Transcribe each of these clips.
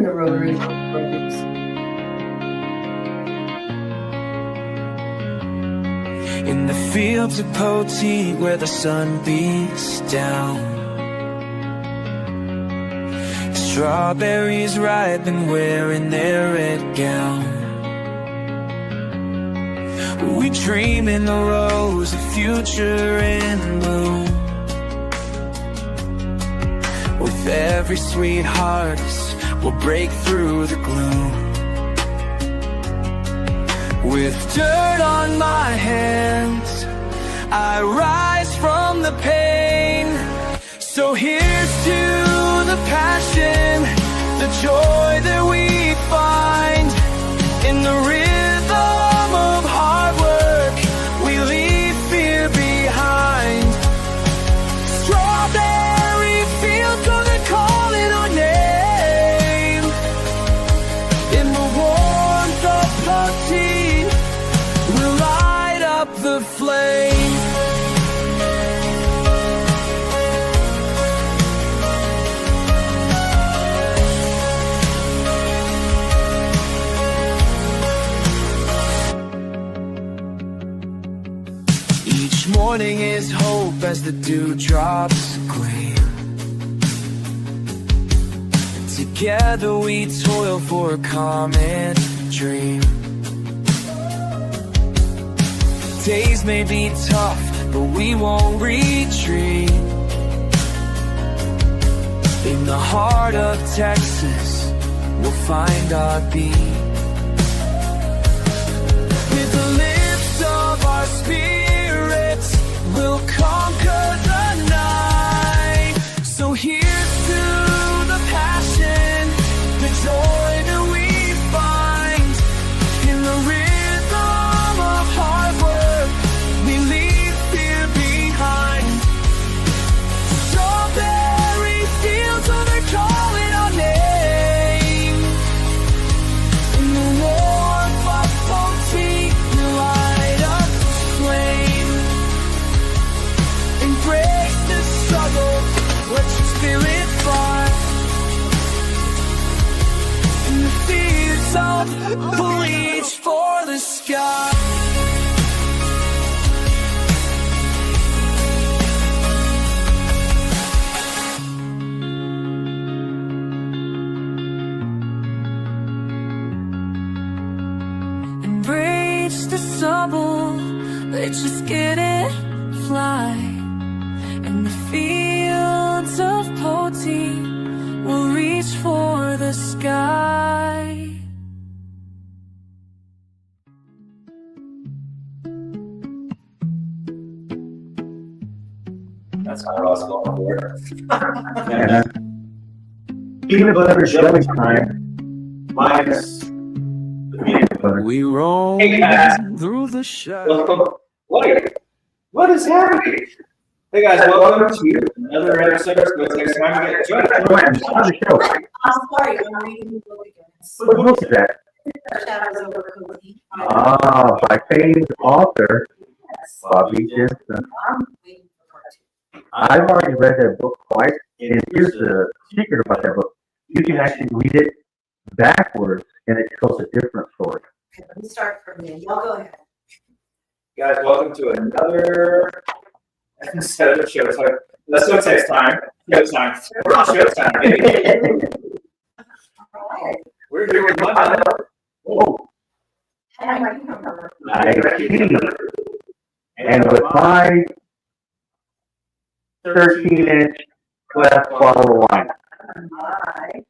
the Rotary programs. In the fields of Poteet where the sun beats down, strawberries ripe and wearing their red gown. We dream in the rose of future in bloom. With every sweet harvest, we'll break through the gloom. With dirt on my hands, I rise from the pain. So here's to the passion, the joy that we find. In the rhythm of hard work, we leave fear behind. Strawberry fields gonna call in our name. In the warmth of Poteet, we'll light up the flame. Each morning is hope as the dewdrops gleam. Together we toil for a common dream. Days may be tough, but we won't retreat. In the heart of Texas, we'll find our beat. With the lift of our spirits, we'll conquer the night. So here's to the passion, the joy that we find. In the rhythm of hard work, we leave fear behind. Strawberry fields, oh, they're calling our name. In the warmth of Poteet, we light up the flame. Embrace the struggle, let your spirit fly. In the fields of reach for the sky. Embrace the stubble, let's just get it fly. In the fields of Poteet, we'll reach for the sky. That's how I was going for. Yeah. Peanut butter jelly time. Minus the peanut butter. We roam Hey, guys. through the shadows. What is happening? Hey guys, welcome to another episode of SoTex Time. How's the show? I'm sorry, I'm reading the book again. What book is that? Shadows over Hurley. By famed author Bobby Jensen. I'm waiting for part 2. I've already read that book twice, and here's the secret about that book. You can actually read it backwards, and it tells a different story. Okay, let me start from the end. Y'all go ahead. Guys, welcome to another episode of SoTex. Let's SoTex Time. Showtime. We're on Showtime, baby. Alright. We're here with Monday. Oh, And I remember. I see. And with my 13-inch glass bottle of wine. Bye.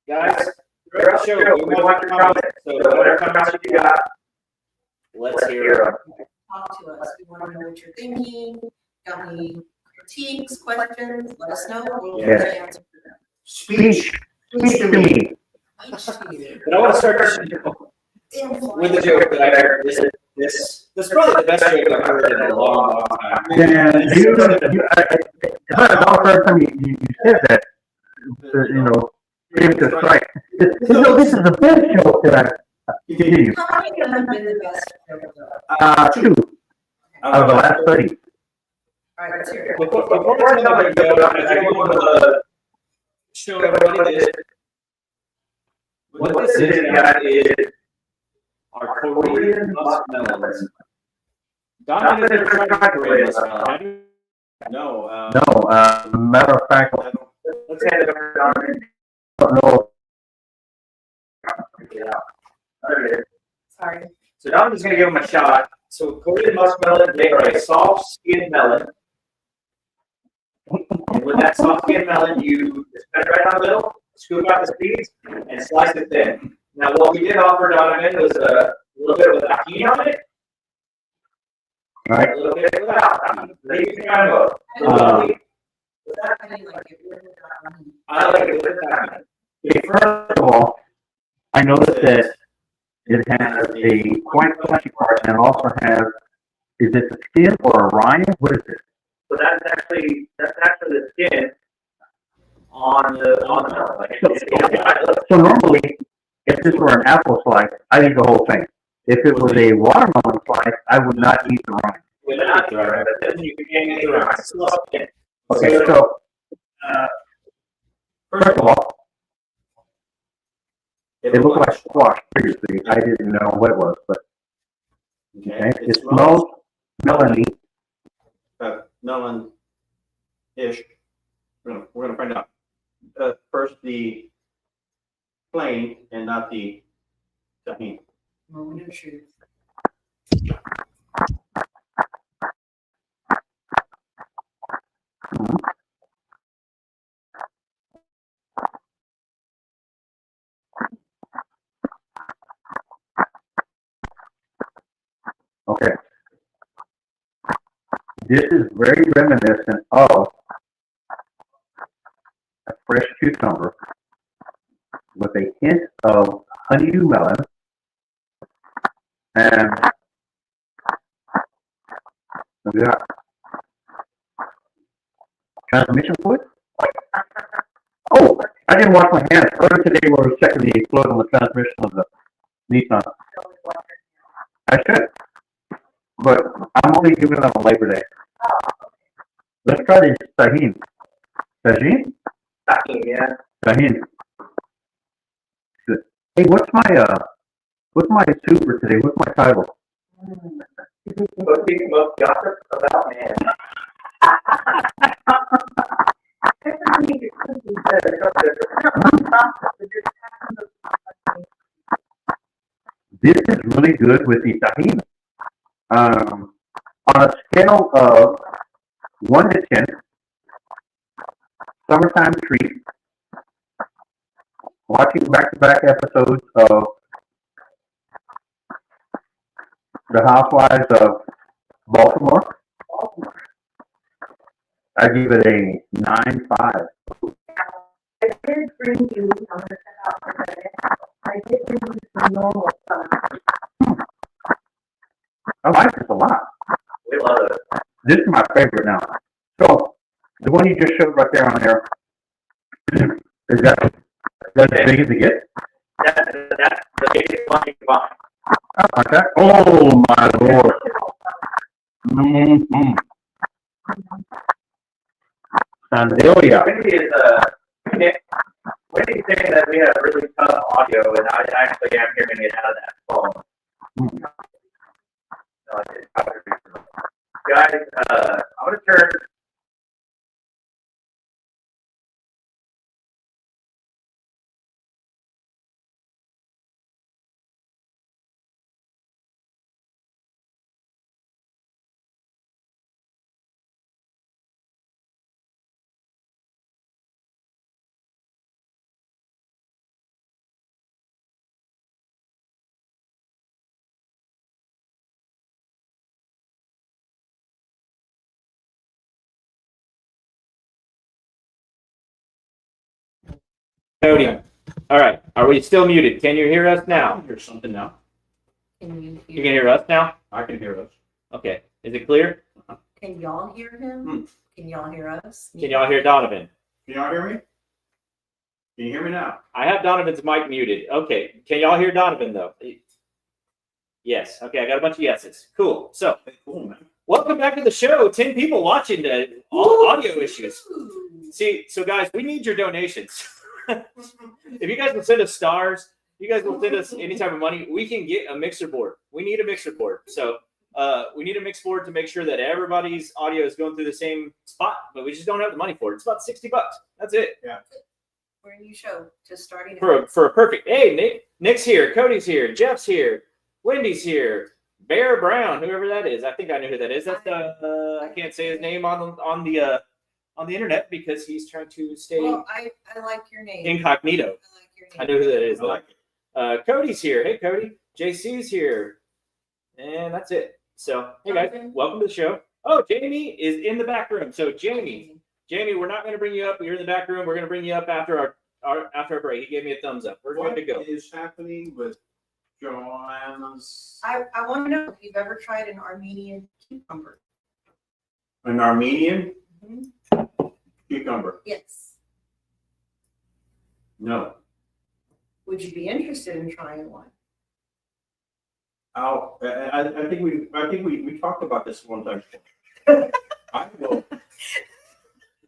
Guys, throughout the show, we want your comments. So whatever comments you got, let's hear them. Talk to us. We want to know what you're thinking. Got any critiques, questions? Let us know. We'll Yeah. answer them. Speak to me. Each to you. But I want to start with the joke that I heard. This is probably the best joke I've heard in a long, long time. Yeah, it's not the first time you said that. You know, give us right. No, this is the best joke that I give you. How many of them have been the best joke? 2 out of the last 30. All right, let's hear it. Before I tell you, I want to show everybody this. What this is, guys, is our Korean muskmelons. Donovan has never tried Korean muskmelon, have you? No, No, matter of fact, I Let's hand it over to Donovan. don't know. There it is. Sorry. So Donovan's going to give them a shot. So Korean muskmelon, they are a soft skinned melon. And with that soft skinned melon, you just cut it right down the middle, scoop out the seeds, and slice it thin. Now, what we did offer Donovan was a little bit of tahini on it. Right. A little bit without tahini. They use kind of I didn't like it. I like it with tahini. Okay, first of all, I noticed that it has a quite fleshy part and also has, is it the skin or a rind? What is it? So that's actually the skin on the melon. Like, So normally, if this were an apple slice, I'd eat the whole thing. If it was a watermelon slice, I would not eat the rind. without the rind, but then you can get the rind. It's soft skin. Okay, so, first of all, it looked like squash previously. I didn't know what it was, but, okay, it smells melony. melon-ish. We're gonna find out. First, the plain and not the tahini. Moment of truth. Okay. This is very reminiscent of a fresh cucumber with a hint of honeydew melon and we got transmission fluid. Oh, I didn't wash my hands. Earlier today we were checking the fluid on the transmission of the Nissan. I should, but I'm only doing it on Labor Day. Let's try this tahini. Tahini? Yeah. Tahini. Hey, what's my soup for today? What's my title? Let's speak about gossip about man. This is really good with the tahini. On a scale of 1 to 10, summertime treat, watching back-to-back episodes of The Housewives of Baltimore, I give it a 9.5. I did bring you, I'm gonna cut out for a minute. I did bring you some normal stuff. I like this a lot. We love it. This is my favorite now. So, the one you just showed right there on there, is that as big as it gets? That's the biggest one you can buy. Okay. Oh my lord. Mm-hmm. Sandelia. Wendy's saying that we have really tough audio, and I actually am hearing it out of that phone. No, I didn't. Guys, I'm going to turn. Podium. All right. Are we still muted? Can you hear us now? Here's something now. Can you You can hear us now? I can hear us. Okay. Is it clear? Can y'all hear him? Can y'all hear us? Can y'all hear Donovan? Can y'all hear me? Can you hear me now? I have Donovan's mic muted. Okay. Can y'all hear Donovan though? Yes. Okay. I got a bunch of yeses. Cool. So Cool, man. Welcome back to the show. 10 people watching the audio issues. See, so guys, we need your donations. If you guys will send us stars, you guys will send us any type of money, we can get a mixer board. We need a mixer board. So we need a mix board to make sure that everybody's audio is going through the same spot, but we just don't have the money for it. It's about $60. That's it. Yeah. For a new show, just starting. For a perfect. Hey, Nick's here, Cody's here, Jeff's here, Wendy's here, Bear Brown, whoever that is. I think I know who that is. That's I can't say his name on the internet because he's trying to stay Well, I like your name. incognito. I like your name. I know who that is. I like it. Cody's here. Hey, Cody. JC's here. And that's it. So, hey, guys, welcome to the show. Oh, Jamie is in the back room. So, Jamie, we're not going to bring you up. You're in the back room. We're going to bring you up after our break. He gave me a thumbs up. We're What good to go. is happening with Joanna's? I want to know if you've ever tried an Armenian cucumber. An Armenian Mhm. cucumber? Yes. No. Would you be interested in trying one? I think we talked about this one time. I will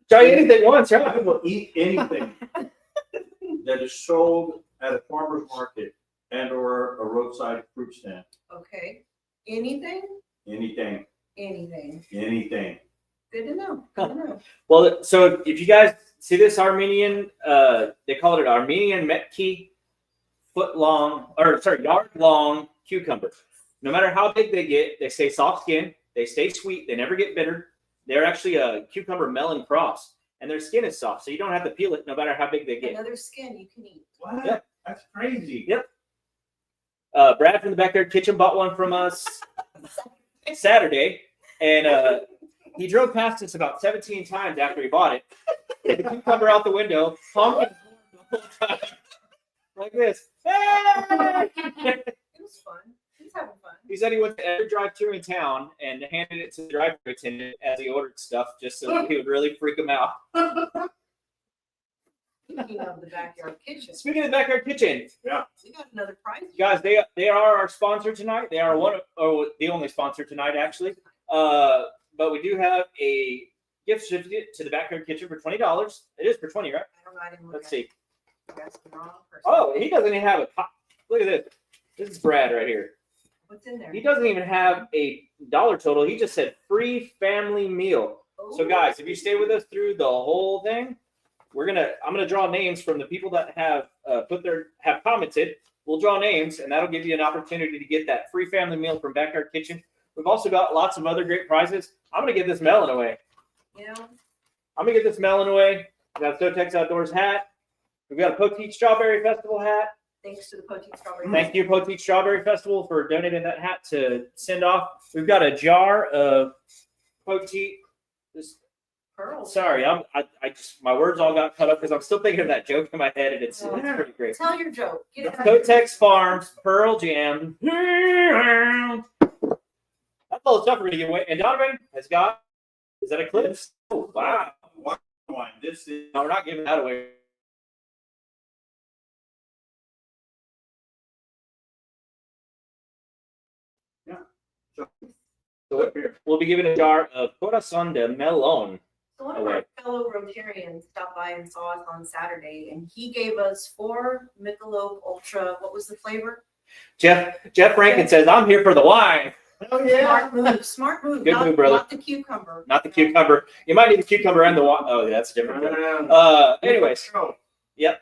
Try anything once, I right? will eat anything that is sold at a farmer's market and or a roadside fruit stand. Okay. Anything? Anything, Anything. anything. Good to know. Good to know. Well, so if you guys see this Armenian, they call it an Armenian Metki yard long cucumber. No matter how big they get, they stay soft skin, they stay sweet, they never get bitter. They're actually a cucumber melon cross, and their skin is soft, so you don't have to peel it no matter how big they get. Another skin you can eat. What? Yeah. That's crazy. Yep. Brad from the Backyard Kitchen bought one from us Saturday, and he drove past us about 17 times after he bought it. The cucumber out the window, honking the whole time, like this. Hey! It was fun. He's having fun. He said he went to every drive-thru in town and handed it to the drive-thru attendant as he ordered stuff, just so he would really freak him out. Speaking of the backyard kitchen, Speaking of the Backyard Kitchen, we got another prize. guys, they are our sponsor tonight. They are the only sponsor tonight, actually. But we do have a gift certificate to the Backyard Kitchen for $20. It is for $20, right? I didn't look Let's at see. it. That's the wrong person. Oh, he doesn't even have a top. Look at this. This is Brad right here. What's in there? He doesn't even have a dollar total. He just said free family meal. So Ooh. guys, if you stay with us through the whole thing, I'm gonna draw names from the people that have have commented. We'll draw names, and that'll give you an opportunity to get that free family meal from Backyard Kitchen. We've also got lots of other great prizes. I'm gonna give this melon away. You know, I'm gonna get this melon away. We got a SoTex Outdoors hat. We've got a Poteet Strawberry Festival hat. thanks to the Poteet Strawberry. Thank you, Poteet Strawberry Festival, for donating that hat to send off. We've got a jar of Poteet. Pearls. Sorry, I just my words all got cut up because I'm still thinking of that joke in my head, and it's pretty great. Tell your joke. Get it out. SoTex Farms Pearl Jam. That's all the stuff we're gonna give away. And Donovan has got. Is that a clip? Oh wow! Wine. This is No, we're not giving that away. So we'll be giving a jar of Corazon de Melon. So one of our fellow Rotarians stopped by and saw us on Saturday, and he gave us 4 Michelob Ultra. What was the flavor? Jeff Rankin says, "I'm here for the wine, oh yeah. Smart move. Smart move. Good move, brother. Not the cucumber. not the cucumber." You might need the cucumber and the wine. Oh, that's different. Anyways, yep.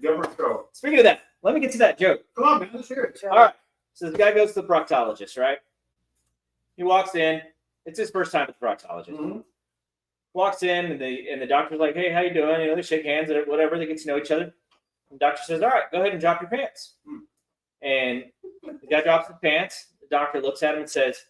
Government go. Speaking of that, let me get to that joke. Come on, man. Let's hear it. All right. So the guy goes to the proctologist, right? He walks in. It's his first time at the proctologist. Mhm. Walks in, and the doctor's like, "Hey, how you doing?" You know, they shake hands and whatever. They get to know each other. And the doctor says, "All right, go ahead and drop your pants." And the guy drops his pants. The doctor looks at him and says,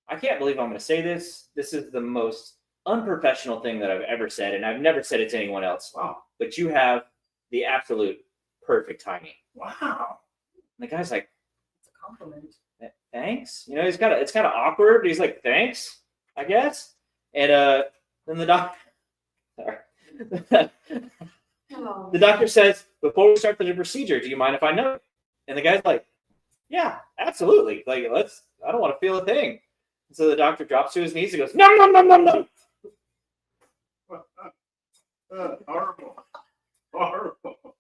"I can't believe I'm going to say this. This is the most unprofessional thing that I've ever said, and I've never said it to anyone else. Wow. But you have the absolute perfect timing." Wow. And the guy's like, It's a compliment. "Thanks." You know, it's kind of awkward. But he's like, "Thanks, I guess." And then the doctor, Oh. the doctor says, "Before we start the procedure, do you mind if I know?" And the guy's like, "Yeah, absolutely. Like, I don't want to feel a thing." So the doctor drops to his knees and goes, "Nom nom nom nom nom." Horrible. Horrible.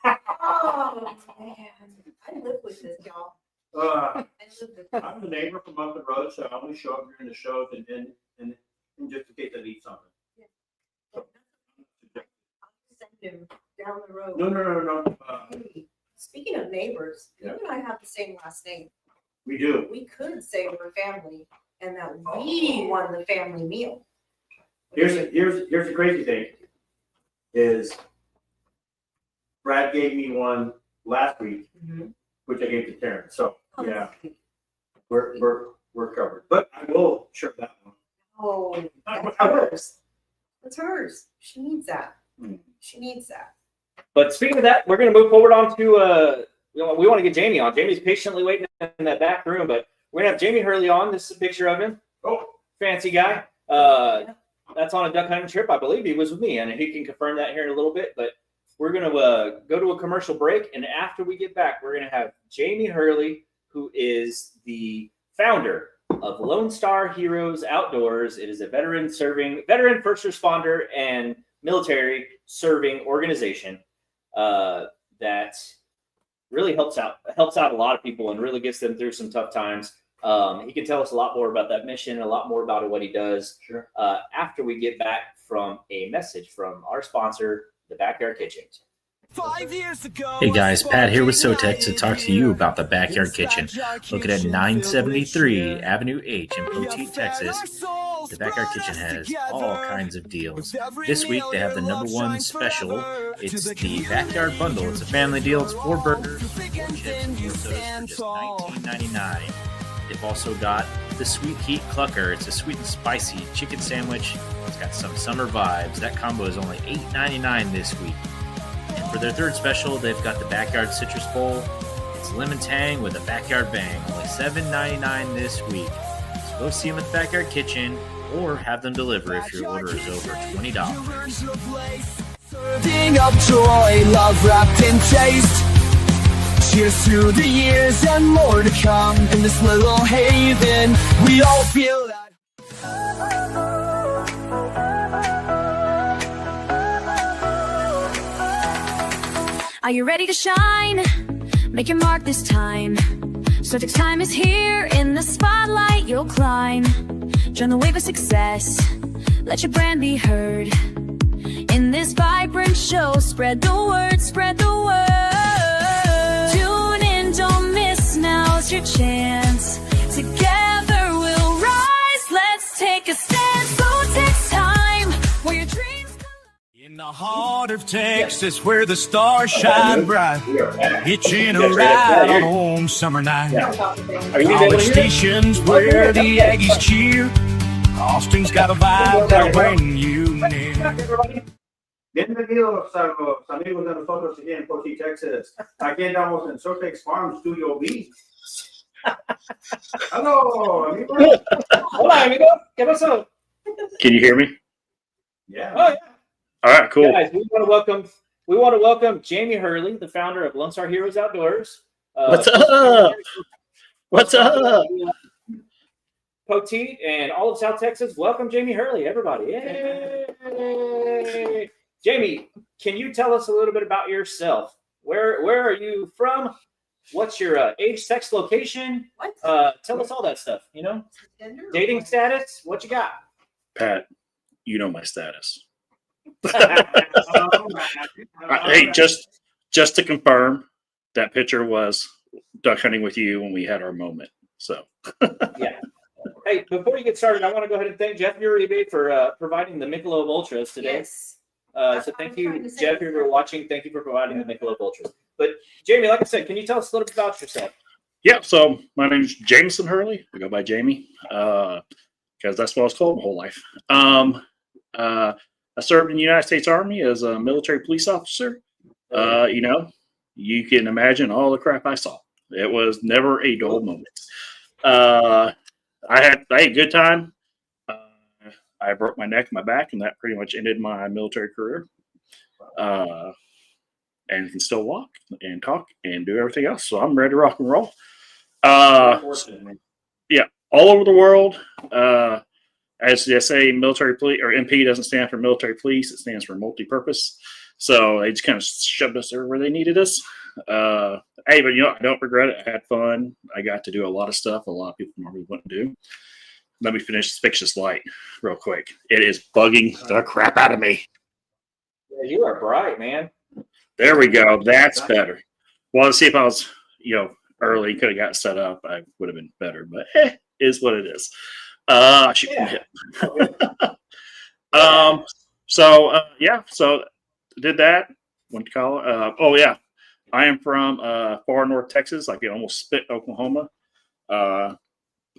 Oh, man. I live with this, y'all. I live with this. I'm the neighbor from up the road, so I only show up during the shows and just in case I need something. I'll send him down the road. No. Hey, speaking of neighbors, you Yeah. and I have the same last name. We do. We could say we're family and that we won the family meal. Here's the crazy thing is Brad gave me one last week, Mhm. which I gave to Karen. So yeah, we're covered. But I will share that one. Oh, that's hers. That's hers. She needs that. Hmm. She needs that. But speaking of that, we're going to move forward on to, we want to get Jamie on. Jamie's patiently waiting in that back room, but we're going to have Jamie Hurley on. This is a picture of him. Oh, Fancy guy. That's on a duck hunting trip. I believe he was with me, and he can confirm that here in a little bit. But we're going to go to a commercial break, and after we get back, we're going to have Jamie Hurley, who is the founder of Lonestar Heroes Outdoors. It is a veteran first responder and military serving organization that really helps out a lot of people and really gets them through some tough times. He can tell us a lot more about that mission, a lot more about what he does. sure. After we get back from a message from our sponsor, the Backyard Kitchen. 5 years ago, Hey guys, Pat here with SoTex to talk to you about the Backyard Kitchen. Located at 973 Avenue H in Poteet, Texas. The Backyard Kitchen has all kinds of deals. This week they have the #1 special. It's the Backyard Bundle. It's a family deal. It's 4 burgers, 4 chips, and 4 sodas for just $19.99. They've also got the Sweet Heat Clucker. It's a sweet and spicy chicken sandwich. It's got some summer vibes. That combo is only $8.99 this week. And for their 3rd special, they've got the Backyard Citrus Bowl. It's lemon tang with a backyard bang. Only $7.99 this week. So go see them at the Backyard Kitchen or have them deliver if your order is over $20. Serving up joy, love wrapped in taste. Cheers to the years and more to come. In this little haven, we all feel that. Are you ready to shine? Make your mark this time. SoTex Time is here. In the spotlight you'll climb. Join the wave of success. Let your brand be heard. In this vibrant show, spread the word, spread the word. Tune in, don't miss, now's your chance. Together we'll rise, let's take a stand. SoTex Time, where your dreams In the heart of Texas, where the stars shine bright, hitching a ride on a warm summer night. Are you College able to hear? stations where the Aggies cheer. Austin's got a vibe that'll bring you near. Bienvenidos a los amigos de nosotros aquí en Poteet, Texas. Aquí andamos en SoTex Farm Studio B. Hello, amigos. Hola, amigo. ¿Qué pasó? Can you hear me? Yeah. Oh, yeah. All right, cool. Guys, we want to welcome Jamie Hurley, the founder of Lonestar Heroes Outdoors. What's up? What's up? Poteet and all of South Texas. Welcome, Jamie Hurley, everybody. Yay! Jamie, can you tell us a little bit about yourself? Where are you from? What's your age, sex, location? What? Tell us all that stuff. Gender? Dating status. What you got? Pat, you know my status. Oh, Hey, just to confirm, that picture was duck hunting with you when we had our moment. So Yeah. Hey, before you get started, I want to go ahead and thank Jeff Uribe for providing the Michelob Ultras today. Yes. So thank you, Jeff, if you're watching. Thank you for providing the Michelob Ultras. But Jamie, like I said, can you tell us a little bit about yourself? yeah, so my name's Jameson Hurley. I go by Jamie because that's what I was called my whole life. I served in the United States Army as a military police officer. You can imagine all the crap I saw. It was never a dull moment. I had a good time. I broke my neck and my back, and that pretty much ended my military career. And can still walk and talk and do everything else. So I'm ready to rock and roll. all over the world. As they say, military police or MP doesn't stand for military police; it stands for multi-purpose. So they just kind of shoved us everywhere they needed us. Hey, but I don't regret it. I had fun. I got to do a lot of stuff a lot of people normally wouldn't do. Let me fix this light real quick. It is bugging the crap out of me. Yeah, you are bright, man. There we go. That's better. Well, let's see if I was, early, could have got set up. I would have been better, but is what it is. Shoot from hip. So did that. Went to college. I am from far north Texas, like almost Spit, Oklahoma. I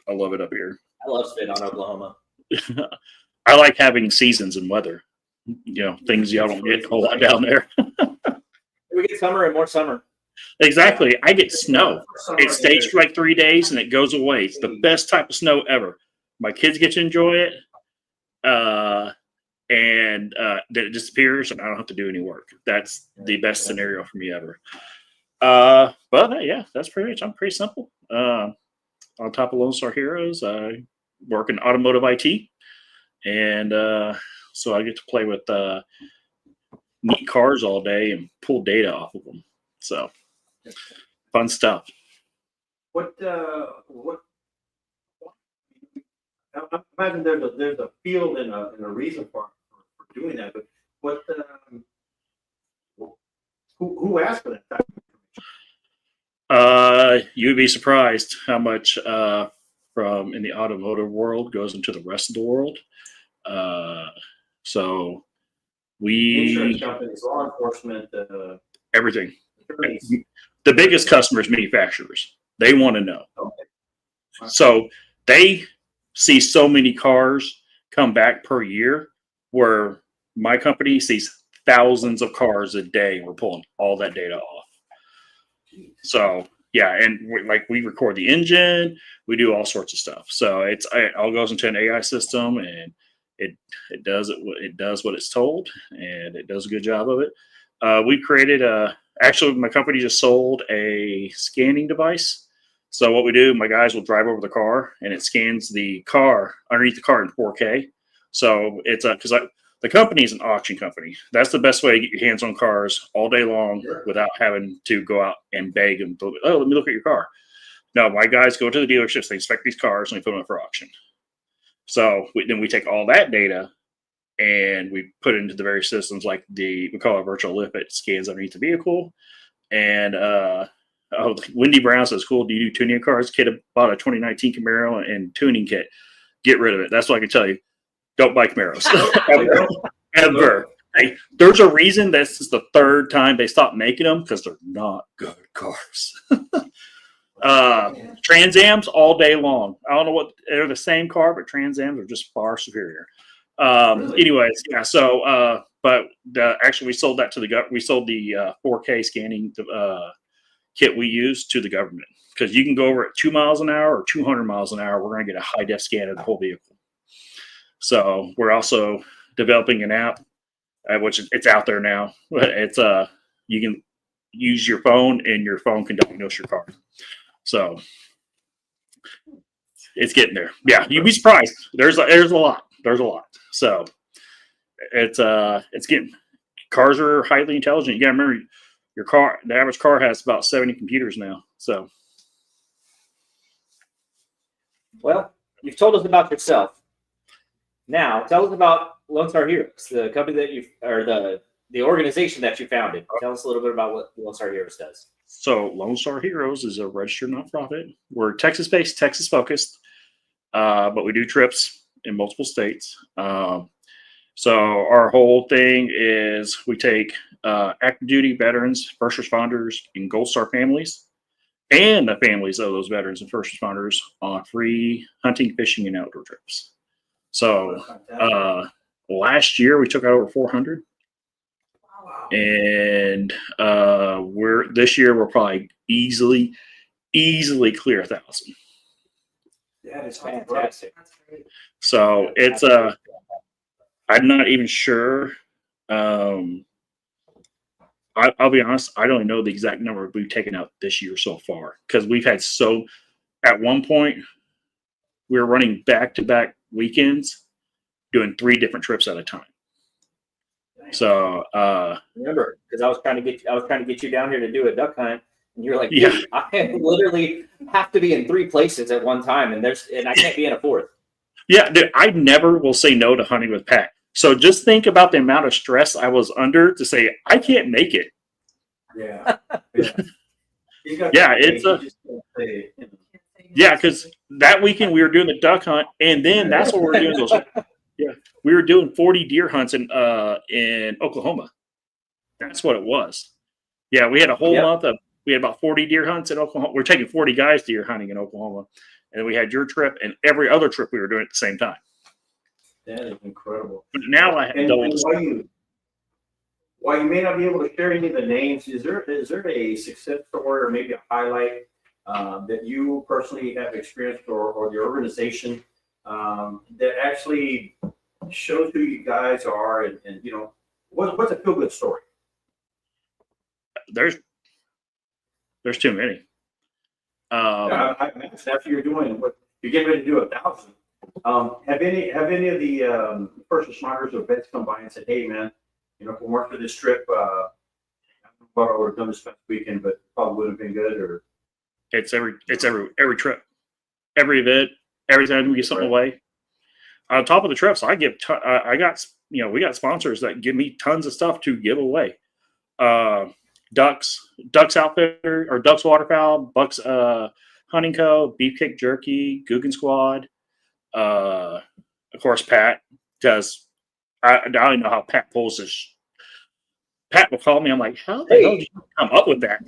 love it up here. I love Spit on Oklahoma. I like having seasons and weather. Things y'all don't get a whole lot down there. We get summer and more summer. Exactly. I get snow. It stays for like 3 days and it goes away. It's the best type of snow ever. My kids get to enjoy it. And then it disappears and I don't have to do any work. That's the best scenario for me ever. But yeah, that's pretty much. I'm pretty simple. On top of Lonestar Heroes, I work in automotive IT. And so I get to play with neat cars all day and pull data off of them. So fun stuff. I imagine there's a field and a reason for doing that, but who asked for that? You'd be surprised how much from in the automotive world goes into the rest of the world. So Insurance companies, law enforcement, everything. The biggest customers, manufacturers. They want to know. Okay. So they see so many cars come back per year, where my company sees thousands of cars a day. We're pulling all that data off. So yeah, and we record the engine, we do all sorts of stuff. So it all goes into an AI system, and it does what it's told, and it does a good job of it. We created actually my company just sold a scanning device. So what we do, my guys will drive over the car and it scans the car underneath the car in 4K. So it's because the company is an auction company. That's the best way to get your hands on cars all day long without having to go out and beg them. Oh, let me look at your car. No, my guys go to the dealerships, they inspect these cars, and they put them up for auction. So then we take all that data and we put it into the various systems, like we call it virtual lift. It scans underneath the vehicle. And Wendy Brown says, cool, do you do tuning cars? Kid bought a 2019 Camaro and tuning kit. Get rid of it. That's what I can tell you. Don't buy Camaros. Ever. Hey, there's a reason this is the third time they stopped making them, because they're not good cars. Trans Ams all day long. I don't know what they're the same car, but Trans Ams are just far superior. Anyways, yeah. So, but actually, we sold that to the we sold the 4K scanning kit we use to the government, because you can go over at 2 miles an hour or 200 miles an hour. We're going to get a high def scan of the whole vehicle. So we're also developing an app, which it's out there now. It's you can use your phone, and your phone can diagnose your car. So it's getting there. Yeah, you'd be surprised. There's a lot. There's a lot. So it's getting. Cars are highly intelligent. You got to remember, your car. The average car has about 70 computers now. So, well, you've told us about yourself. Now, tell us about Lonestar Heroes, the company that or the organization that you founded. Tell us a little bit about what Lonestar Heroes does. So Lonestar Heroes is a registered nonprofit. We're Texas-based, Texas-focused, but we do trips in multiple states. So our whole thing is we take active duty veterans, first responders, and Gold Star families, and the families of those veterans and first responders on free hunting, fishing, and outdoor trips. So last year we took out over 400. And this year we're probably easily clear 1,000. That is fantastic. So it's I'm not even sure. I'll be honest, I don't know the exact number we've taken out this year so far, because we've had at one point we were running back-to-back weekends, doing 3 different trips at a time. So Remember, because I was trying to get you down here to do a duck hunt, and you're like, Yeah. dude, I literally have to be in 3 places at one time, and I can't be in a 4th. yeah, dude, I never will say no to hunting with Pat. So just think about the amount of stress I was under to say I can't make it. Yeah. Yeah, it's a yeah, because that weekend we were doing the duck hunt, and then that's what we were doing. Those, yeah, we were doing 40 deer hunts in Oklahoma. That's what it was. Yeah, we had a whole month of we had about 40 deer hunts in Oklahoma. We're taking 40 guys deer hunting in Oklahoma, and we had your trip and every other trip we were doing at the same time. That is incredible. But now I have double. While you may not be able to share any of the names, is there a success story or maybe a highlight that you personally have experienced or the organization that actually shows who you guys are and you know what's a feel good story? There's too many. After you're doing what you're getting ready to do 1,000, have any of the first responders or vets come by and said, "Hey, man, you know, if we weren't for this trip, I don't know what I would have done this past weekend, but probably would have been good." Or it's every trip, every event, every time we get something away. On top of the trips, I we got sponsors that give me tons of stuff to give away. Ducks Outfitter or Ducks Waterfowl, Bucks Hunting Co., Beefcake Jerky, Guggen Squad. Of course, Pat does. I don't know how Pat pulls this. Pat will call me. I'm like, how the hell did you come up with that?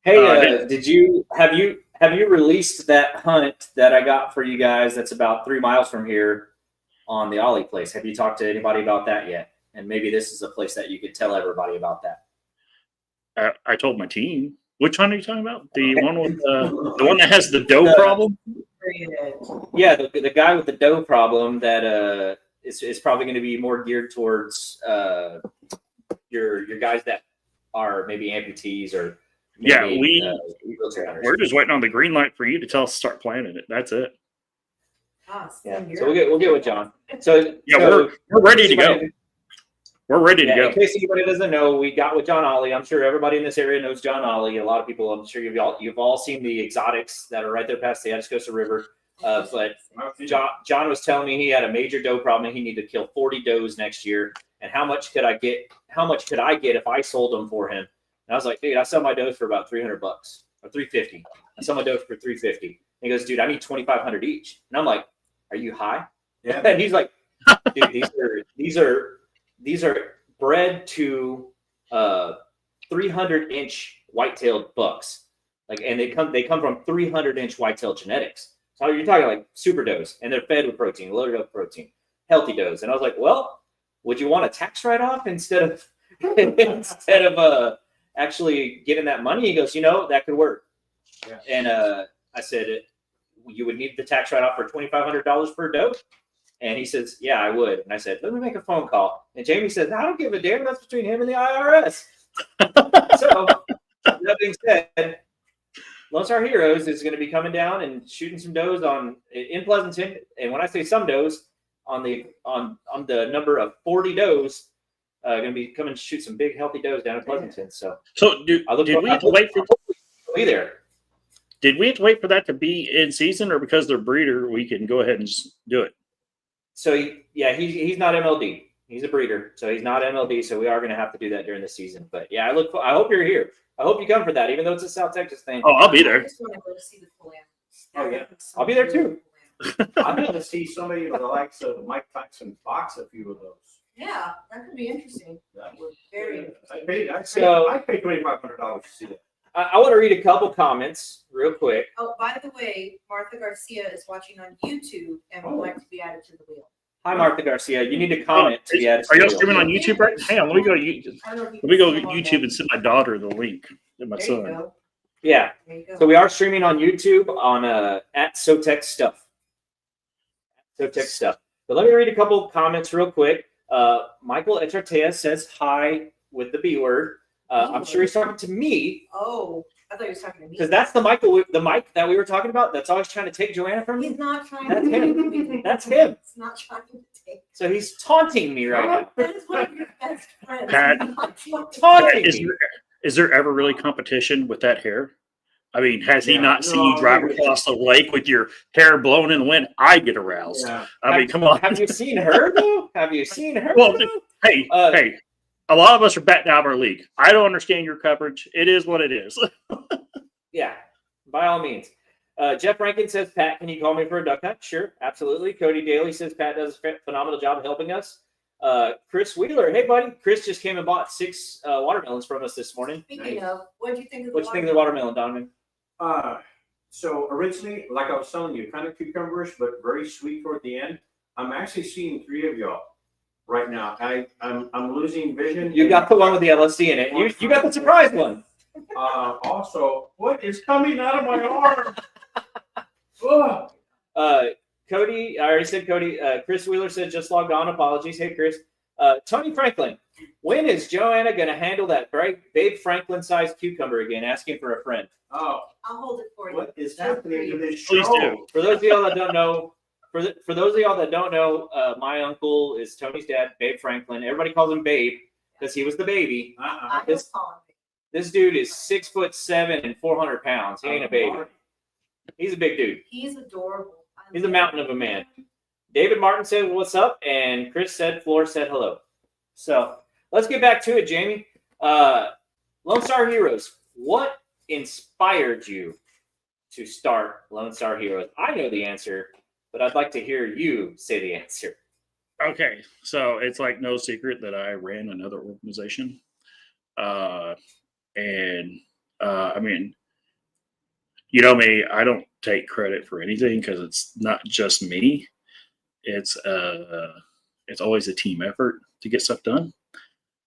Hey, have you released that hunt that I got for you guys? That's about 3 miles from here on the Ollie place. Have you talked to anybody about that yet? And maybe this is a place that you could tell everybody about that. I told my team. Which hunt are you talking about? The one with the one that has the doe problem? Yeah, the guy with the doe problem that is probably going to be more geared towards your guys that are maybe amputees or maybe, we're just waiting on the green light for you to tell us to start planning it. That's it. Yeah, so we'll get with John. So we're ready to go. We're ready to go. In case anybody doesn't know, we got with John Ollie. I'm sure everybody in this area knows John Ollie. A lot of people, I'm sure you've all seen the exotics that are right there past the Atascosa River. But John was telling me he had a major doe problem and he needed to kill 40 does next year. And how much could I get if I sold them for him? And I was like, dude, I sell my does for about $300 or $350. I sell my does for $350. And he goes, dude, I need 2,500 each. And I'm like, are you high? Yeah. And he's like, dude, these are bred to 300-inch white-tailed bucks. And they come from 300-inch white-tailed genetics. So you're talking like super does, and they're fed with protein, loaded up with protein, healthy does. And I was like, well, would you want a tax write-off instead of actually getting that money? He goes, that could work. Yeah. And I said, you would need the tax write-off for $2,500 per doe? And he says, yeah, I would. And I said, let me make a phone call. And Jamie says, I don't give a damn. That's between him and the IRS. So that being said, Lonestar Heroes is going to be coming down and shooting some does in Pleasanton. And when I say some does, on the number of 40 does, going to be coming to shoot some big healthy does down in Pleasanton. So did we have to wait for be there? Did we have to wait for that to be in season, or because they're breeder, we can go ahead and just do it? So he's not MLD. He's a breeder, so he's not MLD. So we are going to have to do that during the season. But yeah, I hope you're here. I hope you come for that, even though it's a South Texas thing. Oh, I'll be there. I just want to go to see the full Oh yeah, I'll be there too. I'm going to see somebody of the likes of Mike Tyson box a few of those. Yeah, that could be interesting. That would Very interesting. I paid $2,500 to see that. I want to read a couple comments real quick. Oh, by the way, Martha Garcia is watching on YouTube and would like to be added to the wheel. Hi, Martha Garcia. You need to comment to be added to Are the y'all wheel. streaming on YouTube right now? Hang on, let me go to YouTube. Let me go to YouTube and send my daughter the link and my There you son. go. Yeah. There you go. So we are streaming on YouTube on at SoTex Stuff. SoTex Stuff. But let me read a couple comments real quick. Michael Echatea says hi with the B word. I'm sure he's talking to me. Oh. I thought he was talking to me. Because that's the mic that we were talking about. That's always trying to take Joanna from He's me. not trying That's to him. That's him. He's not trying to take. So he's taunting me right now. That is one of your best friends. Pat, He's not trying to- Taunting Is me. there ever really competition with that hair? I mean, has he Yeah, not seen you no, drive I- across the lake with your hair blowing in the wind? I get aroused. Yeah. I mean, come on. Have you seen her though? Have you seen her? Well, though? hey, Uh, hey, a lot of us are batting out of our league. I don't understand your coverage. It is what it is. Yeah, by all means. Jeff Rankin says, Pat, can you call me for a duck hunt? Sure, absolutely. Cody Daly says, Pat does a phenomenal job of helping us. Chris Wheeler, hey, buddy. Chris just came and bought 6 watermelons from us this morning. Speaking of, what do you think of the What do you think of the watermelon, Donovan? So originally, like I was telling you, kind of cucumbers, but very sweet toward the end. I'm actually seeing 3 of y'all right now. I'm losing vision. You got the one with the LSD in it. You got the surprise one. Also, what is coming out of my arm? Ugh. Cody, I already said Cody. Chris Wheeler said just logged on. Apologies. Hey, Chris. Tony Franklin, when is Joanna going to handle that Babe Franklin sized cucumber again? Asking for a friend. Oh, I'll hold it for you. what is happening to this Please show? do. For those of y'all that don't know, for those of y'all that don't know, my uncle is Tony's dad, Babe Franklin. Everybody calls him Babe because he was the baby. I This- was calling it. This dude is 6'7" and 400 pounds. He ain't a baby. He's a big dude. He's adorable. He's a mountain of a man. David Martin said, "What's up?" And Chris said, "Floor said hello." So let's get back to it, Jamie. Lone Star Heroes. What inspired you to start Lone Star Heroes? I know the answer, but I'd like to hear you say the answer. Okay, so it's like no secret that I ran another organization. I mean, you know me, I don't take credit for anything because it's not just me. It's always a team effort to get stuff done.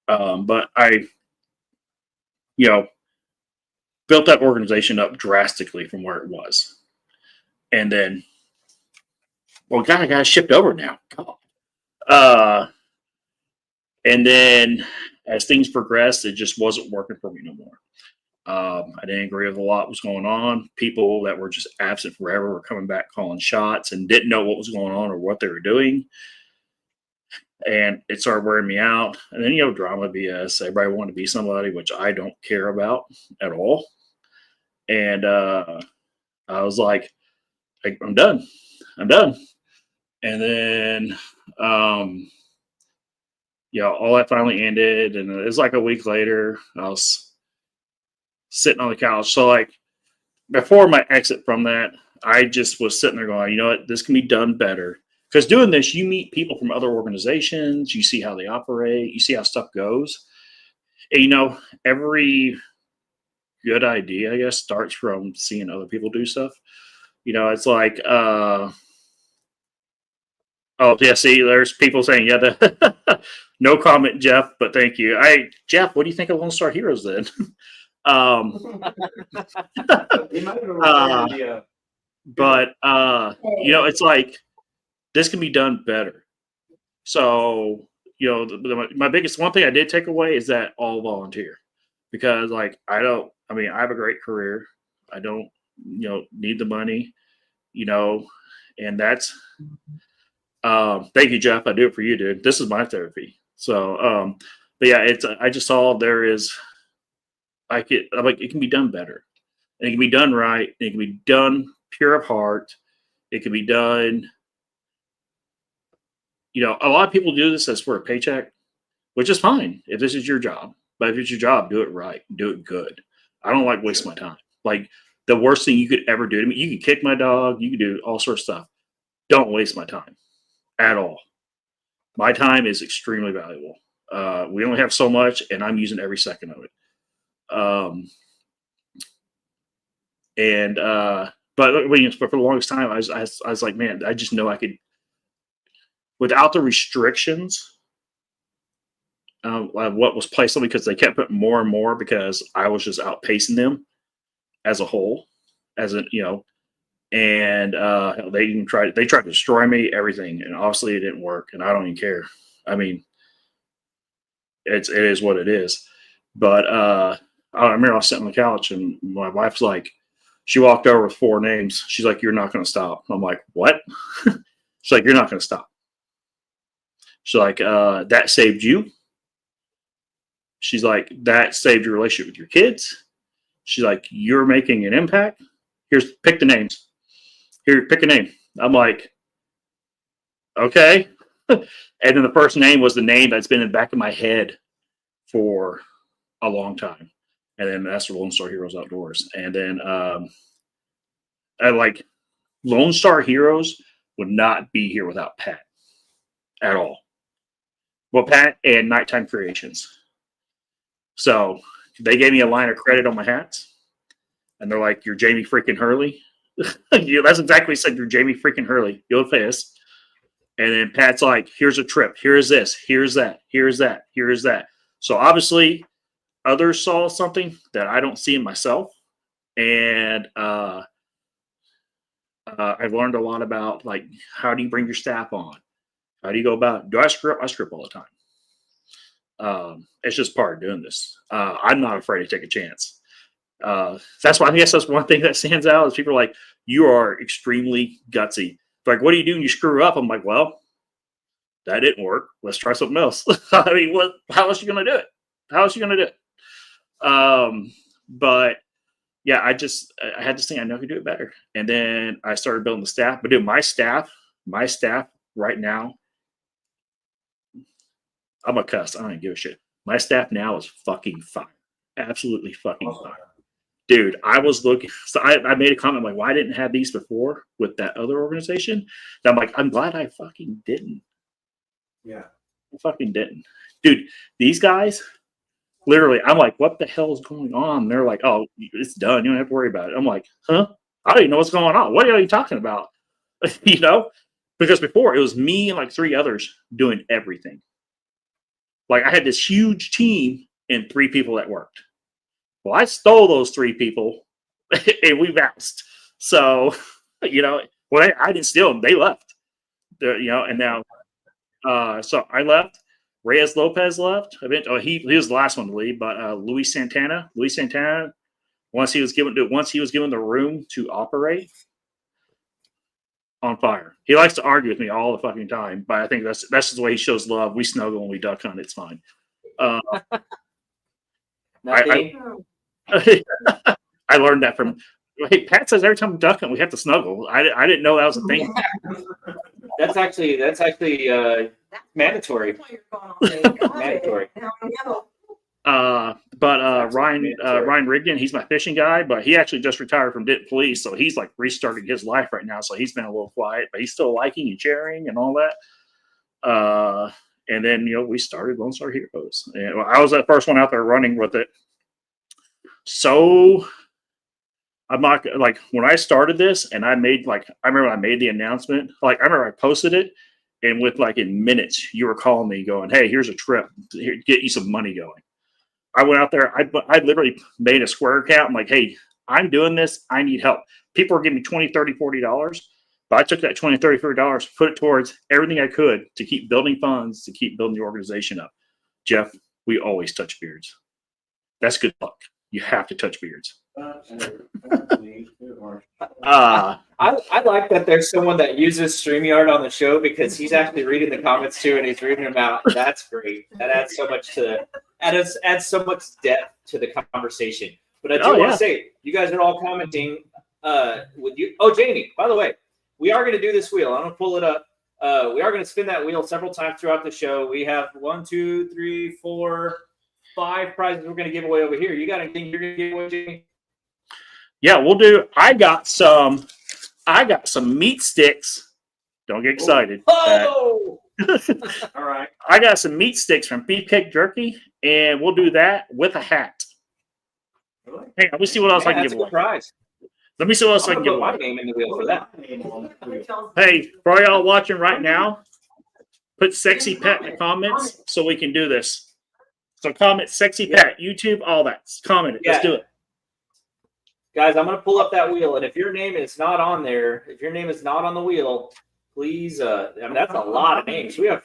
But I, built that organization up drastically from where it was. And then, well, God, I got shipped over now. God. And then as things progressed, it just wasn't working for me no more. I didn't agree with a lot was going on. People that were just absent forever were coming back calling shots and didn't know what was going on or what they were doing. And it started wearing me out. And then, drama BS. Everybody wanted to be somebody, which I don't care about at all. And I was like, I'm done. I'm done. And then, all that finally ended. And it was like a week later, I was sitting on the couch. So, like, before my exit from that, I just was sitting there going, you know what, this can be done better. Because doing this, you meet people from other organizations, you see how they operate, you see how stuff goes. And, every good idea, I guess, starts from seeing other people do stuff. It's like, oh, yeah, see, there's people saying, yeah, no comment, Jeff, but thank you. Jeff, what do you think of Lone Star Heroes then? But it's like this can be done better. So, my biggest one thing I did take away is that all volunteer, because like I have a great career. I don't, need the money, and that's thank you, Jeff. I do it for you, dude. This is my therapy. So, but yeah, I just saw it can be done better, and it can be done right. And it can be done pure of heart. It can be done. A lot of people do this as for a paycheck, which is fine if this is your job. But if it's your job, do it right, do it good. I don't like wasting my time. Like the worst thing you could ever do to me, you can kick my dog, you can do all sorts of stuff. Don't waste my time at all. My time is extremely valuable. We only have so much, and I'm using every second of it. But for the longest time, I was like, man, I just know I could, without the restrictions, what was placed on me, because they kept putting more and more because I was just outpacing them as a whole, and they tried to destroy me, everything, and obviously it didn't work, and I don't even care. I mean, it is what it is. But I remember I was sitting on the couch and my wife's like, she walked over with 4 names. She's like, "You're not going to stop." I'm like, "What?" She's like, "You're not going to stop." She's like, "That saved you." She's like, "That saved your relationship with your kids." She's like, "You're making an impact. Here's, pick the names. Here, pick a name." I'm like, "Okay." And then the first name was the name that's been in the back of my head for a long time. And then that's the Lonestar Heroes Outdoors. And then I like Lonestar Heroes would not be here without Pat at all. Well, Pat and Nighttime Creations. So they gave me a line of credit on my hats. And they're like, "You're Jamie freaking Hurley." Yeah, that's exactly what he said. "You're Jamie freaking Hurley. You'll face." And then Pat's like, "Here's a trip. Here's this. Here's that. Here's that. Here's that." So obviously, others saw something that I don't see in myself. And I've learned a lot about, like, how do you bring your staff on? How do you go about it? Do I screw up? I screw up all the time. It's just part of doing this. I'm not afraid to take a chance. That's why I guess that's one thing that stands out is people are like, "You are extremely gutsy." Like, "What do you do when you screw up?" I'm like, "Well, that didn't work. Let's try something else." I mean, how else are you going to do it? How else are you going to do it? But yeah, I had this thing. I know I could do it better. And then I started building the staff. But dude, my staff right now, I'm a cuss. I don't even give a shit. My staff now is fucking fire. Absolutely fucking fire. Dude, I was looking. So I made a comment like, "Why didn't I have these before with that other organization?" And I'm like, I'm glad I fucking didn't. Yeah. I fucking didn't. Dude, these guys, literally, I'm like, "What the hell is going on?" And they're like, "Oh, it's done. You don't have to worry about it." I'm like, "Huh? I don't even know what's going on. What are you talking about?" You know? Because before it was me and like 3 others doing everything. Like I had this huge team and 3 people that worked. Well, I stole those 3 people and we bounced. So, you know, well, I didn't steal them. They left. You know, and now, so I left. Reyes Lopez left. He was the last one to leave, but Luis Santana, once he was given the room to operate, on fire. He likes to argue with me all the fucking time, but I think that's just the way he shows love. We snuggle and we duck hunt. It's fine. I learned that from. Hey, Pat says every time we duck hunt, we have to snuggle. I didn't know that was a thing. That's actually mandatory. Mandatory. But Ryan Rigdon, he's my fishing guy, but he actually just retired from Denton Police, so he's like restarting his life right now. So he's been a little quiet, but he's still liking and sharing and all that. And then we started Lonestar Heroes, and I was the first one out there running with it. So I'm not like when I started this, and I remember I made the announcement. Like I remember I posted it, and with like in minutes, you were calling me going, "Hey, here's a trip. Here, get you some money going." I went out there. I literally made a Square account. I'm like, "Hey, I'm doing this. I need help." People were giving me $20, $30, $40. But I took that $20, $30, $40, put it towards everything I could to keep building funds, to keep building the organization up. Jeff, we always touch beards. That's good luck. You have to touch beards. I like that there's someone that uses StreamYard on the show because he's actually reading the comments too, and he's reading them out. That's great. That adds so much adds so much depth to the conversation. But I do want to say, you guys are all commenting with you. Oh, Jamie, by the way, we are going to do this wheel. I'm going to pull it up. We are going to spin that wheel several times throughout the show. We have 1, 2, 3, 4, 5 prizes we're going to give away over here. You got anything you're going to give away, Jamie? Yeah, we'll do. I got some meat sticks. Don't get excited. Oh! All right. I got some meat sticks from Beefcake Jerky, and we'll do that with a hat. Really? Hey, let me see what else I can give away. Prize. Let me see what else I can give put my away. name in the wheel for that. Hey, for y'all watching right now, put Sexy Pet in the comments so we can do this. So comment Sexy Pet, YouTube, all that. Comment it. Let's do it. Guys, I'm going to pull up that wheel, and if your name is not on there, if your name is not on the wheel, please, I mean, that's a lot of names. We have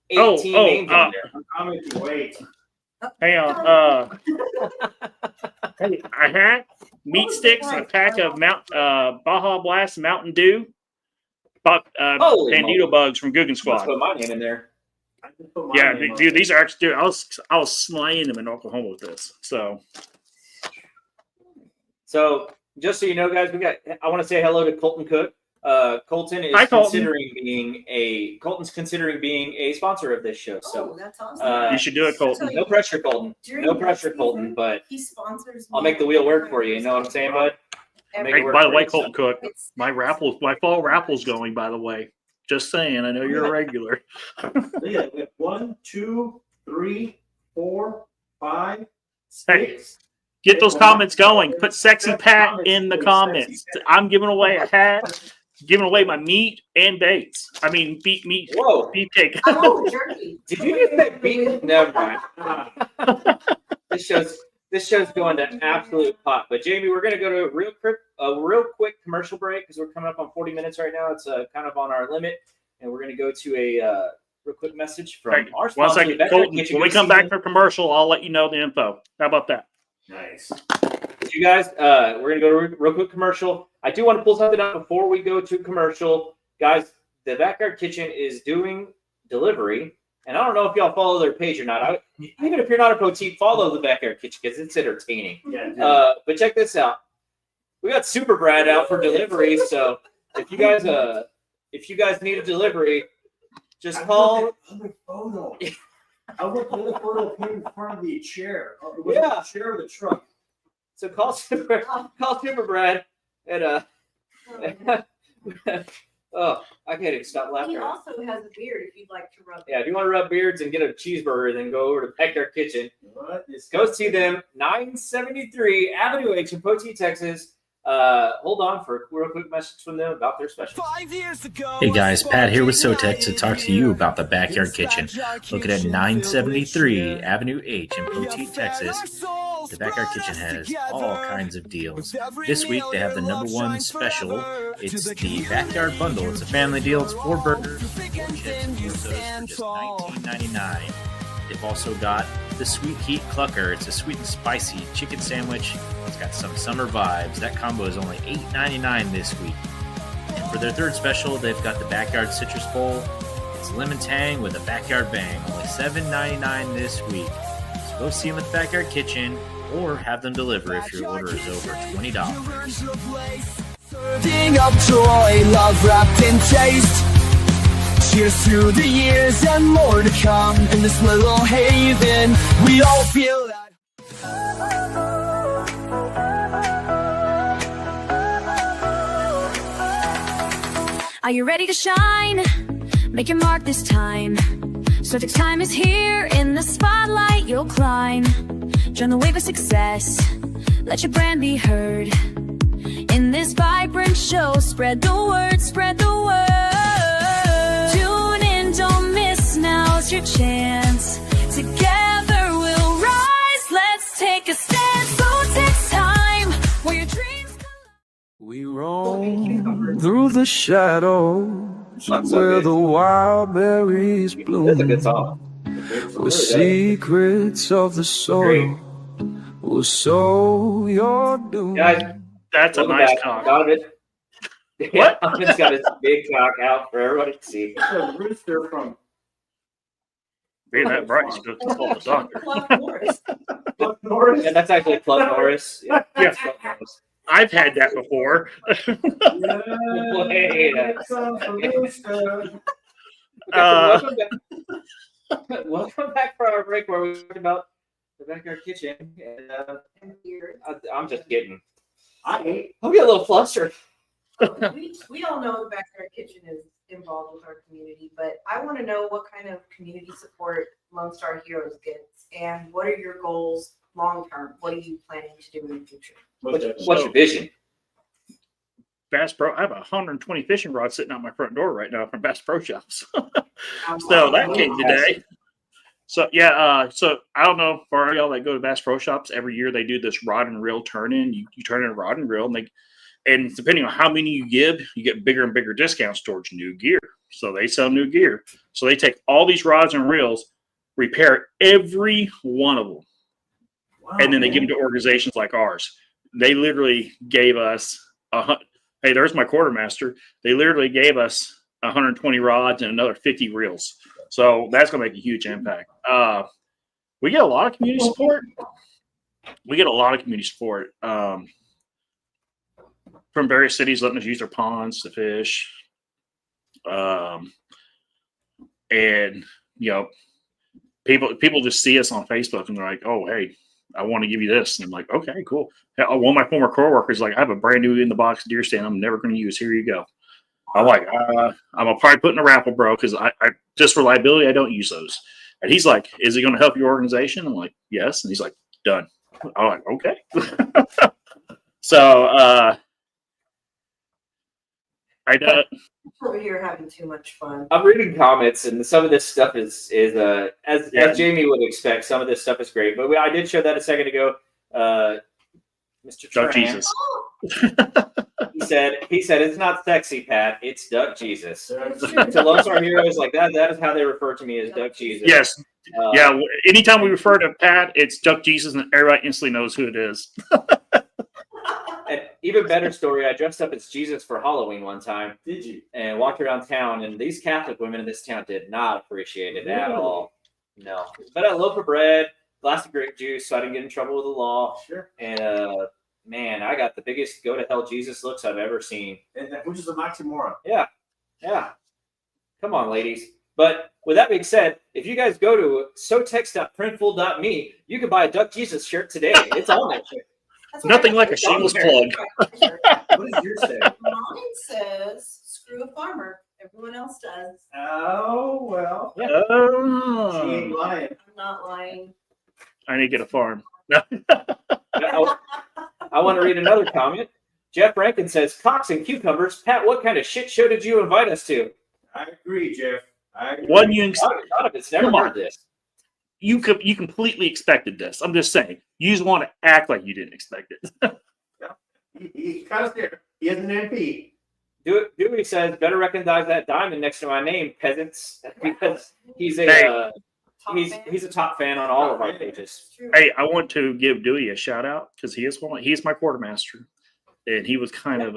18 names on there. I'm commenting, wait. Hang on. Hey, a hat, meat sticks, a pack of Baja Blast Mountain Dew, Holy Bandito moly. bugs from Guggen Let's Squad. put my name in there. I just put my Yeah, name on dude, it. these are actually. Dude, I was slaying them in Oklahoma with this. So So just so you know, guys, I want to say hello to Colton Cook. Colton is Hi, Colton. Colton's considering being a sponsor of this show. So Oh, that's awesome. you should do it, Colton. no pressure, Colton. No pressure, Colton. But He sponsors. I'll make the wheel work for you. You know what I'm saying, bud? I'll make Hey, it work by the for way, you. Colton Cook, my fall raffle's going. By the way, just saying. I know you're a regular. Yeah, we have 1, 2, 3, 4, 5, Hey. 6. Get those comments going. Put Sexy Pat in the comments. I'm giving away a hat, giving away my meat and baits. I mean, meat, Whoa. beefcake. Oh, jerky. Did you just say beat? Never mind. This show's going to absolute pot. But Jamie, we're going to go to a real quick commercial break because we're coming up on 40 minutes right now. It's kind of on our limit, and we're going to go to a real quick message from Hey, our one sponsor. second, Backyard Colton. Kitchen. When we Good come season. back for commercial, I'll let you know the info. How about that? Nice. You guys, we're going to go to a real quick commercial. I do want to pull something up before we go to commercial. Guys, the Backyard Kitchen is doing delivery. And I don't know if y'all follow their page or not. Even if you're not a boutique, follow the Backyard Kitchen because it's entertaining. Yeah. But check this out. We got Super Brad out for delivery. So if you guys need a delivery, just call. Photo. I looked at the photo of him in front of the chair. Yeah. The chair of the truck. So call Super Brad and oh, I can't even stop laughing. He also has a beard if you'd like to rub. Yeah, if you want to rub beards and get a cheeseburger, then go over to Backyard Kitchen. What is Go see them, 973 Avenue H in Poteet, Texas. Hold on for a real quick message from them about their special. Hey guys, Pat here with SoTex to talk to you about the Backyard Kitchen. Located at 973 Avenue H in Poteet, Texas. The Backyard Kitchen has all kinds of deals. This week they have the #1 special. It's the Backyard Bundle. It's a family deal. It's 4 burgers, 4 chips, and 4 sodas for just $19.99. They've also got the Sweet Heat Clucker. It's a sweet and spicy chicken sandwich. It's got some summer vibes. That combo is only $8.99 this week. And for their 3rd special, they've got the Backyard Citrus Bowl. It's lemon tang with a backyard bang. Only $7.99 this week. So go see them at the Backyard Kitchen or have them deliver if your order is over $20. Serving up joy, love wrapped in taste. Cheers to the years and more to come. In this little haven, we all feel that. Are you ready to shine? Make your mark this time. SoTex Time is here. In the spotlight you'll climb. Join the wave of success. Let your brand be heard. In this vibrant show, spread the word, spread the word. Tune in, don't miss, now's your chance. Together we'll rise, let's take a stand. SoTex Time, where your dreams collide. We roam through the shadows That's so where good. the wild berries bloom. That's a good song. With secrets of the soil will sow your doom. Guys, That's a welcome nice back. cock. Donovan. What? Donovan's got his big cock out for everybody to see. the rooster from Being that bright, you go consult the doctor. Clark Morris. Norris? And that's actually Club Norris. Yeah, Yeah. Club Norris. I've had that before. Welcome back. Welcome back for our break where we talked about the Backyard Kitchen. And, I'm just kidding. I'll get a little flustered. We all know the Backyard Kitchen is involved with our community, but I want to know what kind of community support Lone Star Heroes gets, and what are your goals long term? What are you planning to do in the future? What's your vision? Bass Pro. I have 120 fishing rods sitting out my front door right now from Bass Pro Shops. So that came today. So yeah, so I don't know for all y'all that go to Bass Pro Shops every year they do this rod and reel turn in. You turn in a rod and reel, and depending on how many you give, you get bigger and bigger discounts towards new gear. So they sell new gear. So they take all these rods and reels, repair every one of them. Wow, And then they man. give them to organizations like ours. They literally gave us hey, there's my quartermaster. They literally gave us 120 rods and another 50 reels. So that's going to make a huge impact. We get a lot of community support. From various cities letting us use their ponds to fish. And, you know, people just see us on Facebook and they're like, oh, hey, I want to give you this. And I'm like, okay, cool. One of my former coworkers like, I have a brand new in the box deer stand I'm never going to use. Here you go. I'm like, I'm gonna probably put in a raffle, bro, because I just for liability, I don't use those. And he's like, is it going to help your organization? I'm like, yes. And he's like, done. I'm like, okay. So I know. Over here having too much fun. I'm reading comments, and some of this stuff is as Jamie would expect. Some of this stuff is great, but I did show that a second ago. Mr. Duck Tran, Jesus. he said it's not sexy, Pat. It's Duck Jesus. To Lonestar Heroes, like that is how they refer to me, as Duck Jesus. Yes. Yeah. Anytime we refer to Pat, it's Duck Jesus, and everybody instantly knows who it is. And even better story, I dressed up as Jesus for Halloween one time. Did you? And walked around town, and these Catholic women in this town did not appreciate it at all. No. But I loaf of bread, glass of grape juice, so I didn't get in trouble with the law. Sure. And man, I got the biggest go to hell Jesus looks I've ever seen. And which is an oxymoron. Yeah. Come on, ladies. But with that being said, if you guys go to sotex.printful.me, you can buy a Duck Jesus shirt today. It's on there. Nothing like a shameless plug. What does yours say? Mine says screw a farmer. Everyone else does. Oh, well. Yeah. Oh. She ain't lying. I'm not lying. I need to get a farm. I want to read another comment. Jeff Rankin says, Cox and cucumbers. Pat, what kind of shit show did you invite us to? I agree, Jeff. I agree. One you None of it's never Come on. heard this. you completely expected this. I'm just saying. You just want to act like you didn't expect it. He kind of scared. He is an MP. Dewey says, better recognize that diamond next to my name, peasants, because he's a he's a top fan on all of our pages. Hey, I want to give Dewey a shout out because he's my quartermaster, and he was kind of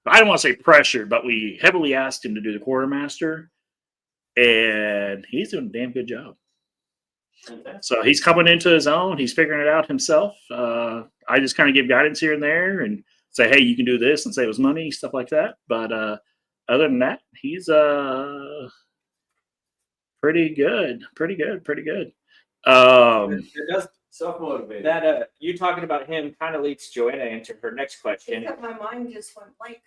I don't want to say pressured, but we heavily asked him to do the quartermaster, and he's doing a damn good job. So he's coming into his own. He's figuring it out himself. I just kind of give guidance here and there and say, hey, you can do this and save us money, stuff like that. But other than that, he's pretty good. It does Self-motivated. that you talking about him kind of leads Joanna into her next question. Except my mind just went blank.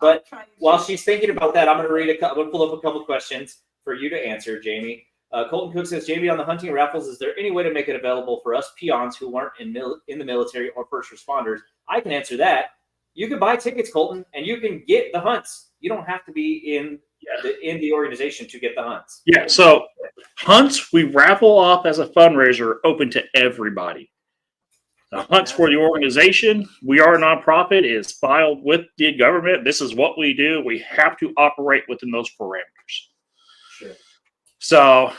But while she's thinking about that, I'm going to pull up a couple questions for you to answer, Jamie. Colton Cook says, JB, on the hunting raffles, is there any way to make it available for us peons who weren't in the military or first responders? I can answer that. You can buy tickets, Colton, and you can get the hunts. You don't have to be in the organization to get the hunts. Yeah, so hunts we raffle off as a fundraiser, open to everybody. The hunts for the organization, we are a nonprofit, is filed with the government. This is what we do. We have to operate within those parameters. Sure. So,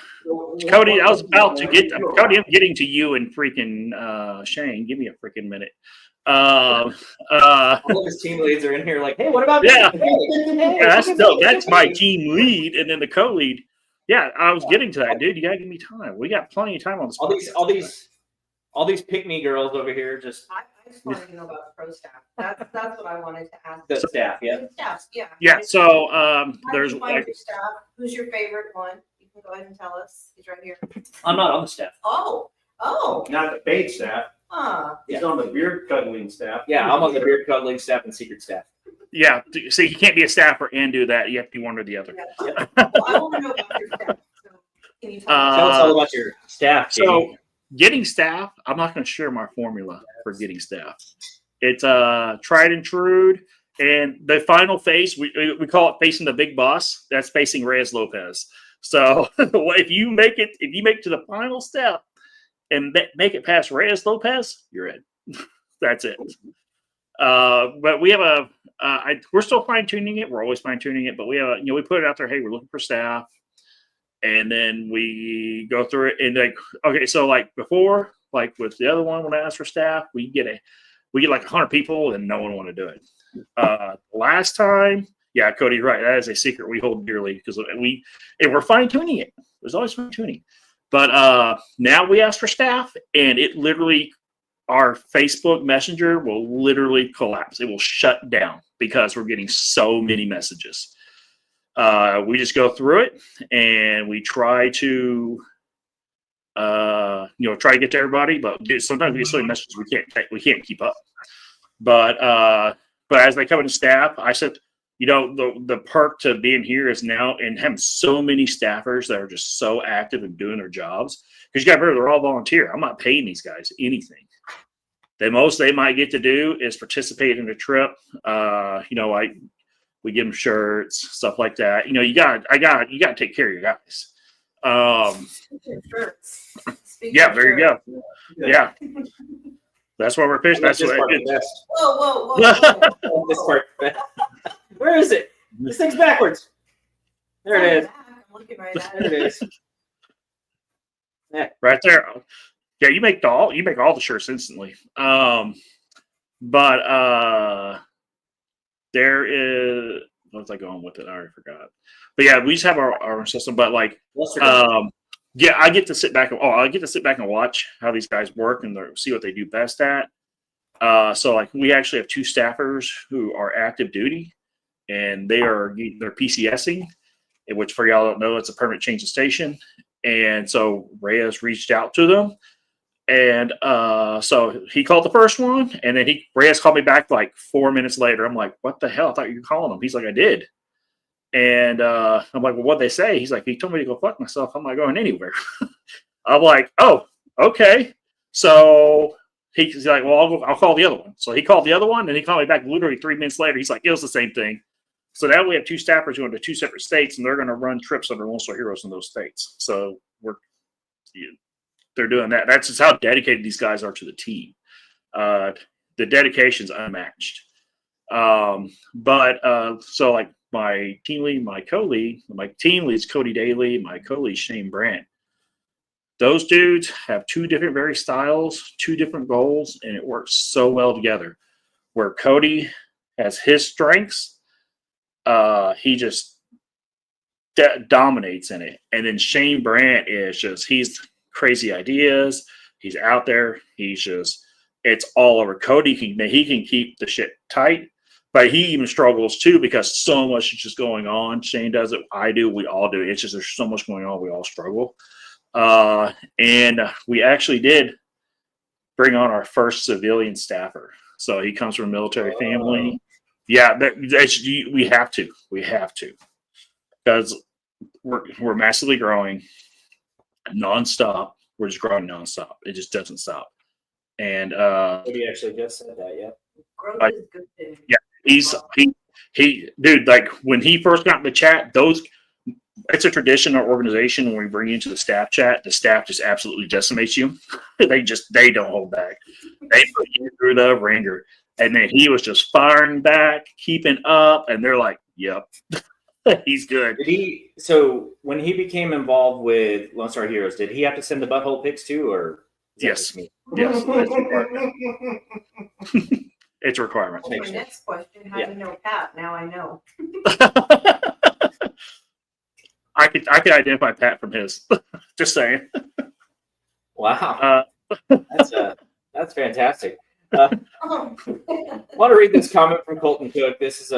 Cody, I was about to get Cody. I'm getting to you and freaking Shane. Give me a freaking minute. All of his team leads are in here like, hey, what about me? Yeah. Hey, That's my team lead, and then the co-lead. Yeah, I was getting to that, dude. You gotta give me time. We got plenty of time on this. All these pick-me girls over here just I just wanted to know about the pro staff. That's what I wanted to ask. the staff, yeah. Staff, yeah. Yeah, so there's Find like your staff. Who's your favorite one? You can go ahead and tell us. He's right here. I'm not on the staff. Oh. Not the paid staff. Huh. He's on the beard cuddling staff. Yeah, I'm on the beard cuddling staff and secret staff. yeah. See, you can't be a staffer and do that. You have to be one or the other. Yeah. Well, I want to know about your staff. So can you tell me? Tell us all about your staff, Jamie. So getting staff, I'm not going to share my formula for getting staff. It's tried and true, and the final phase we call it facing the big boss. That's facing Reyes Lopez. So if you make it to the final step and make it past Reyes Lopez, you're in. That's it. But we have we're still fine tuning it. We're always fine tuning it, but we have we put it out there. Hey, we're looking for staff. And then we go through it and like, okay, so like before, like with the other one, when I asked for staff, we get like 100 people and no one want to do it. Last time, yeah, Cody's right. That is a secret we hold dearly because we're fine tuning it. There's always fine tuning. But now we ask for staff and it literally, our Facebook Messenger will literally collapse. It will shut down because we're getting so many messages. We just go through it and we try to, try to get to everybody. But sometimes we get so many messages we can't keep up. But as they come into staff, I said, the perk to being here is now and having so many staffers that are just so active and doing their jobs. Because you got to remember, they're all volunteer. I'm not paying these guys anything. The most they might get to do is participate in a trip. We give them shirts, stuff like that. You got to take care of your guys. Yeah, there you go. Yeah. That's what we're pitching. That's what it is. Whoa. This part. Where is it? This thing's backwards. There it is. I'm looking right at There it is. Right there. Yeah, you make all the shirts instantly. But there is, what was I going with it? I already forgot. But yeah, we just have our system. But like, yeah, I get to sit back and watch how these guys work and see what they do best at. So like, we actually have 2 staffers who are active duty, and they're PCSing, which for y'all don't know, it's a permanent change of station. And so Reyes reached out to them. And so he called the first one, and then Reyes called me back like 4 minutes later. I'm like, what the hell? I thought you were calling him. He's like, I did. And I'm like, well, what'd they say? He's like, he told me to go fuck myself. I'm not going anywhere. I'm like, oh, okay. So he's like, well, I'll call the other one. So he called the other one, and he called me back literally 3 minutes later. He's like, it was the same thing. So now we have 2 staffers going to 2 separate states, and they're going to run trips under Lonestar Heroes in those states. So they're doing that. That's just how dedicated these guys are to the team. The dedication's unmatched. So like my team lead, my co-lead, my team lead's Cody Daly, my co-lead Shane Brandt. Those dudes have 2 different very styles, 2 different goals, and it works so well together. Where Cody has his strengths, he just dominates in it. And then Shane Brandt is just, he's crazy ideas. He's out there. It's all over. Cody he can keep the shit tight, but he even struggles too because so much is just going on. Shane does it. I do. We all do. It's just there's so much going on. We all struggle. And we actually did bring on our first civilian staffer. So he comes from a military family. Yeah, we have to. We have to because we're massively growing nonstop. We're just growing nonstop. It just doesn't stop. And Maybe actually just said that. Yeah. Growth is good thing. Yeah, he dude, like when he first got in the chat, it's a tradition in our organization when we bring you into the staff chat, the staff just absolutely decimates you. they don't hold back. They put you through the ringer. And then he was just firing back, keeping up, and they're like, yep. He's good. So when he became involved with Lonestar Heroes, did he have to send the butthole pics too, or? Yes. Yes. It's a requirement. Well, my next question, how do you know Pat? Now I know. I could identify Pat from his. Just saying. Wow. That's fantastic. I want to read this comment from Colton Cook. This is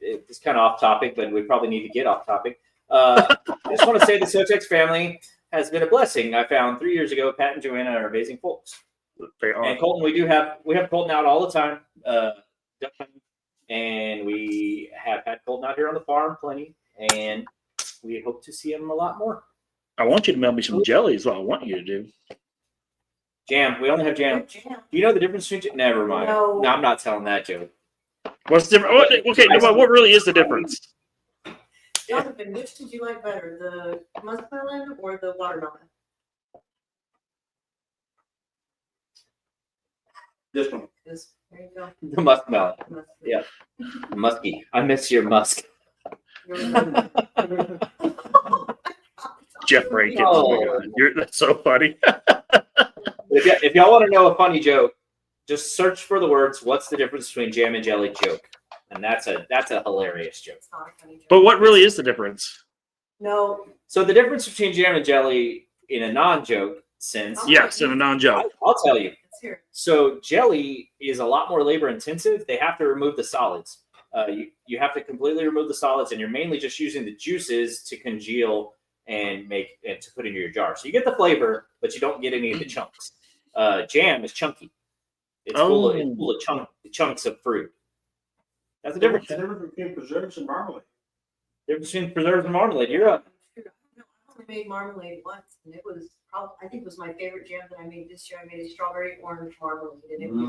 it's kind of off topic, but we probably need to get off topic. I just want to say the SoTex family has been a blessing. I found 3 years ago, Pat and Joanna are amazing folks. They are. And Colton, we have Colton out all the time. And we have had Colton out here on the farm plenty, and we hope to see him a lot more. I want you to mail me some jelly is what I want you to do. Jam. We only have jam. Do you know the difference between Never mind. No. I'm not telling that joke. What's the difference? Okay, what really is the difference? Jonathan, which did you like better, the muskmelon or the watermelon? This one. There you go. The muskmelon. Yeah. Musky. I miss your musk. Jeff Rankin. Oh my God, that's so funny. If y'all want to know a funny joke, just search for the words "What's the difference between jam and jelly?" joke, and that's a hilarious joke. It's not a funny joke. But what really is the difference? No. So the difference between jam and jelly in a non-joke sense, Yes, in a non-joke. I'll tell you. Let's hear it. So jelly is a lot more labor intensive. They have to remove the solids. You have to completely remove the solids, and you're mainly just using the juices to congeal and to put into your jar. So you get the flavor, but you don't get any of the chunks. Jam is chunky. It's full of chunks of fruit. That's the difference. The difference between preserves and marmalade. Difference between preserves and marmalade. You're up. I only made marmalade once, and it was probably, I think it was my favorite jam that I made this year. I made a strawberry orange marmalade, and it was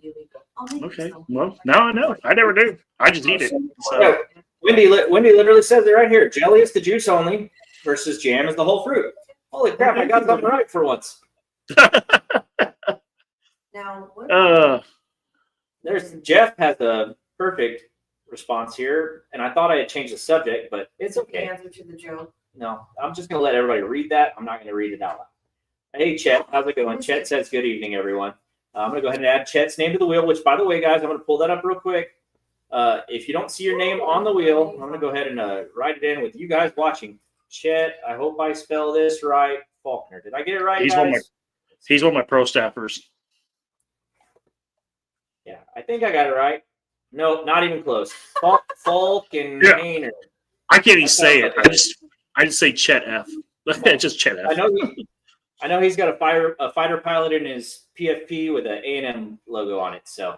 really good. I'll make you Okay, some. well, now I know. I never do. I just eat it. So. Yeah, Wendy literally says it right here. Jelly is the juice only versus jam is the whole fruit. Holy crap, I got something right for once. Now, what There's Jeff has a perfect response here, and I thought I had changed the subject, but it's the okay. answer to the joke? No, I'm just going to let everybody read that. I'm not going to read it out loud. Hey, Chet, how's it going? Chet says, good evening, everyone. I'm going to go ahead and add Chet's name to the wheel, which, by the way, guys, I'm going to pull that up real quick. If you don't see your name on the wheel, I'm going to go ahead and write it in with you guys watching. Chet, I hope I spell this right. Faulkner. Did I get it right, guys? He's one of my pro staffers. Yeah, I think I got it right. No, not even close. Falk and Hayner. I can't even say it. I just say Chet F. Just Chet F. I know he's got a fighter pilot in his PFP with an A&M logo on it. So,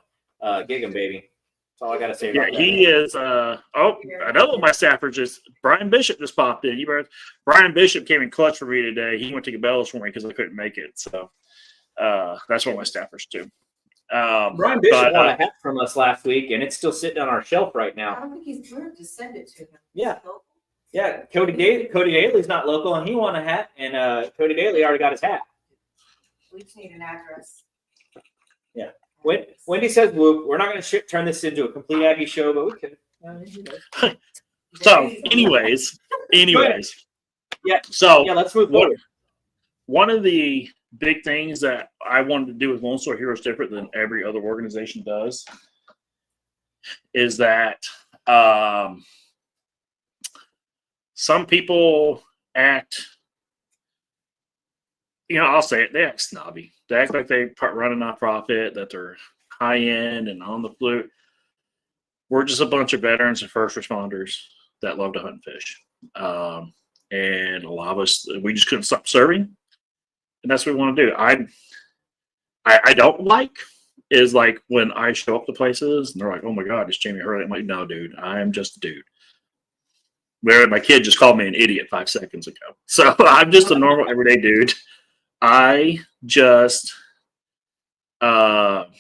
gig him, baby. That's all I got to say. Yeah, about that. he is. Another of my staffers is Brian Bishop just popped in. Brian Bishop came in clutch for me today. He went to Cabela's for me because I couldn't make it. So that's one of my staffers too. Brian Bishop won a hat from us last week, and it's still sitting on our shelf right I now. don't think he's good. Just send it to him. Yeah. Yeah, Cody Daly's not local, and he won a hat, and Cody Daly already got his hat. We just need an address. Yeah. Wendy says, "Whoop." We're not going to turn this into a complete Aggie show, but we could. So, anyways. Yeah. So, yeah, let's move forward. One of the big things that I wanted to do with Lone Star Heroes different than every other organization does is that some people act, I'll say it, they act snobby. They act like they run a nonprofit, that they're high end and on the flute. We're just a bunch of veterans and first responders that love to hunt and fish. And a lot of us, we just couldn't stop serving. And that's what we want to do. I don't like is like when I show up to places and they're like, oh my God, it's Jamie Hurley. I'm like, no, dude, I'm just a dude. Where my kid just called me an idiot 5 seconds ago. So I'm just a normal everyday dude. I just love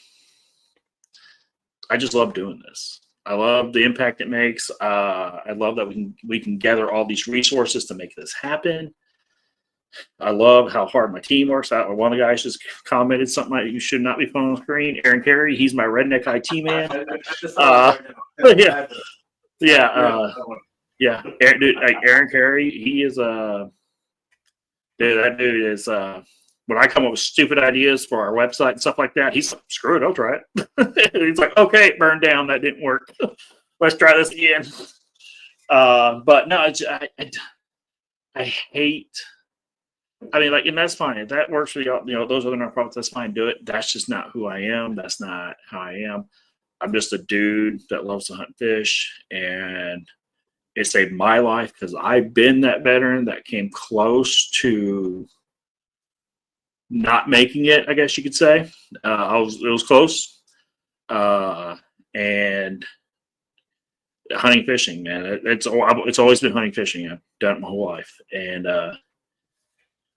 doing this. I love the impact it makes. I love that we can gather all these resources to make this happen. I love how hard my team works out. One of the guys just commented something like, you should not be put on the screen. Aaron Carey, he's my redneck IT man. Aaron Carey, he is that dude is when I come up with stupid ideas for our website and stuff like that, he's like, screw it, I'll try it. He's like, okay, it burned down, that didn't work. Let's try this again. But no, I hate. I mean, and that's fine. If that works for y'all, those other nonprofits, that's fine. Do it. That's just not who I am. That's not how I am. I'm just a dude that loves to hunt fish, and it saved my life because I've been that veteran that came close to not making it, I guess you could say. It was close. And hunting, fishing, man. It's always been hunting, fishing. I've done it my whole life. And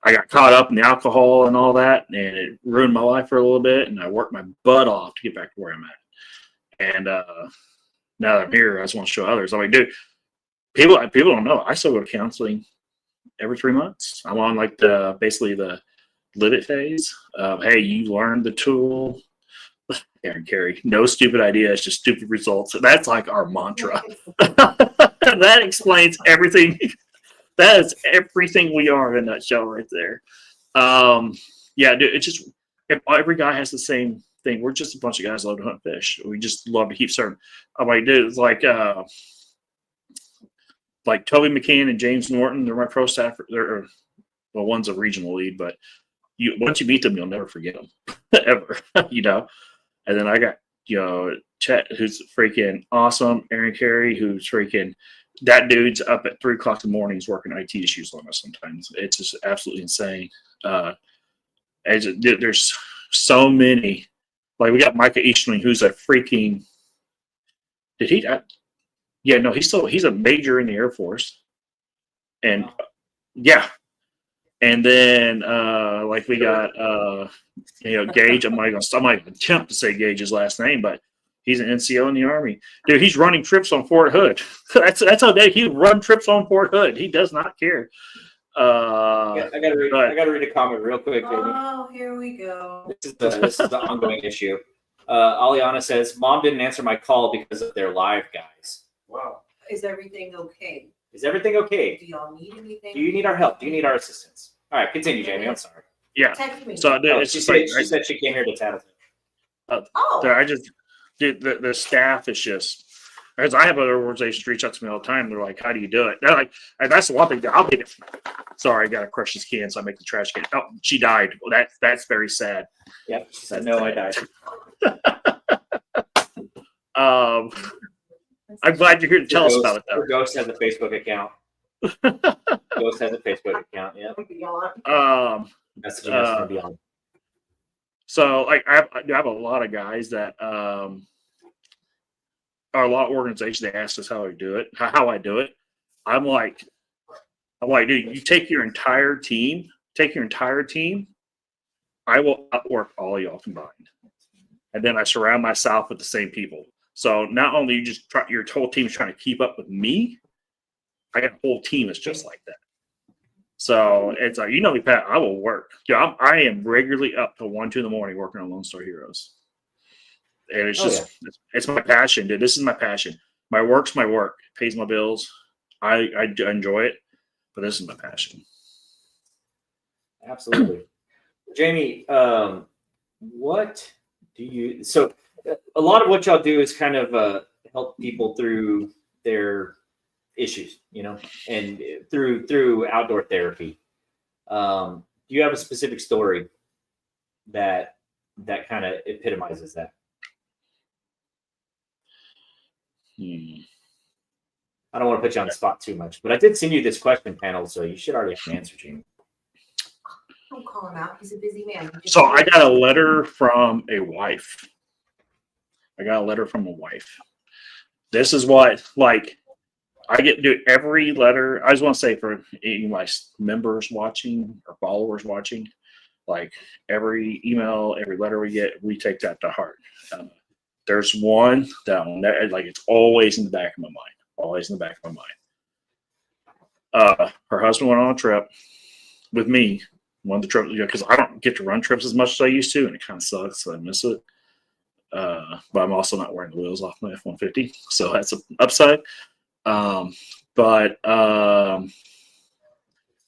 I got caught up in the alcohol and all that, and it ruined my life for a little bit, and I worked my butt off to get back to where I'm at. And now that I'm here, I just want to show others. I mean, dude, people don't know. I still go to counseling every 3 months. I'm on basically the live it phase of, hey, you learned the tool. Aaron Carey, no stupid ideas, just stupid results. That's like our mantra. That explains everything. That is everything we are in a nutshell right there. Yeah, dude, it's just every guy has the same thing. We're just a bunch of guys that love to hunt fish. We just love to keep serving. I'm like, dude, it's like Toby McCann and James Norton. They're my pro staff. They're well, one's a regional lead, but once you meet them, you'll never forget them ever. And then I got Chet, who's freaking awesome. Aaron Carey, who's freaking. That dude's up at 3 o'clock in the morning working IT issues on us sometimes. It's just absolutely insane. There's so many. Like we got Micah Eastling, who's a freaking. Did he? Yeah, no, he's a major in the Air Force, and yeah. And then like we got Gage. I'm not gonna attempt to say Gage's last name, but he's an NCO in the Army. Dude, he's running trips on Fort Hood. that's how he run trips on Fort Hood. He does not care. I gotta read a comment real quick, Jamie. Oh, here we go. This is the ongoing issue. Aliana says, "Mom didn't answer my call because of their live guys." Wow. Is everything okay? Is everything okay? Do y'all need anything? Do you need our help? Do you need our assistance? All right, continue, Jamie. I'm sorry. Yeah. Text me. So it's she just said she came here to tattle. I just did the staff is just. As I have other organizations reach out to me all the time, they're like, "How do you do it?" They're like, and "That's the one thing. I'll get it." Sorry, I got to crush this can, so I make the trash can. Oh, she died. Well, that's very sad. Yep. She said, "No, I died." I'm glad you're here to tell us about it, though. Ghost has a Facebook account. Ghost has a Facebook account. Yeah. That's beyond. So, like, I have a lot of guys that are a lot of organizations. They ask us how I do it. I'm like, dude, you take your entire team. I will outwork all y'all combined, and then I surround myself with the same people. So not only your whole team's trying to keep up with me, I got a whole team that's just like that. So it's like, me, Pat, I will work. I am regularly up till 1, 2 in the morning working on Lone Star Heroes. And it's it's my passion, dude. This is my passion. My work's my work. It pays my bills. I enjoy it, but this is my passion. Absolutely. Jamie, what do you, so a lot of what y'all do is kind of help people through their issues, and through outdoor therapy. Do you have a specific story that kind of epitomizes that? I don't want to put you on the spot too much, but I did send you this question panel, so you should already have an answer, Jamie. Don't call him out. He's a busy man. So I got a letter from a wife. This is what, like, I get to do every letter. I just want to say for any of my members watching or followers watching, like every email, every letter we get, we take that to heart. There's one that it's always in the back of my mind. Her husband went on a trip with me. One of the trips, because I don't get to run trips as much as I used to, and it kind of sucks. So I miss it. But I'm also not wearing the wheels off my F-150, so that's an upside.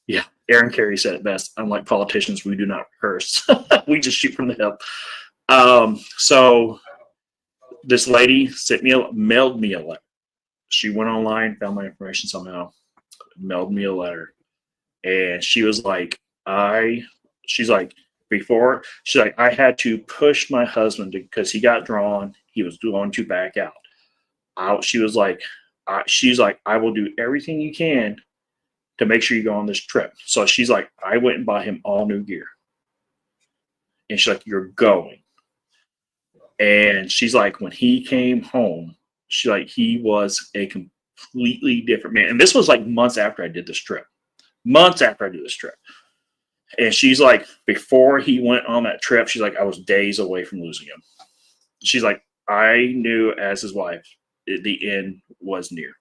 Yeah, Aaron Carey said it best. Unlike politicians, we do not rehearse. We just shoot from the hip. So this lady mailed me a letter. She went online, found my information somehow, mailed me a letter, and she was like, I had to push my husband because he got drawn. He was going to back out. She's like, I will do everything you can to make sure you go on this trip. So she's like, I went and bought him all new gear. And she's like, you're going. And she's like, when he came home, he was a completely different man. And this was like months after I did this trip. And she's like, before he went on that trip, she's like, I was days away from losing him. She's like, I knew as his wife, the end was near.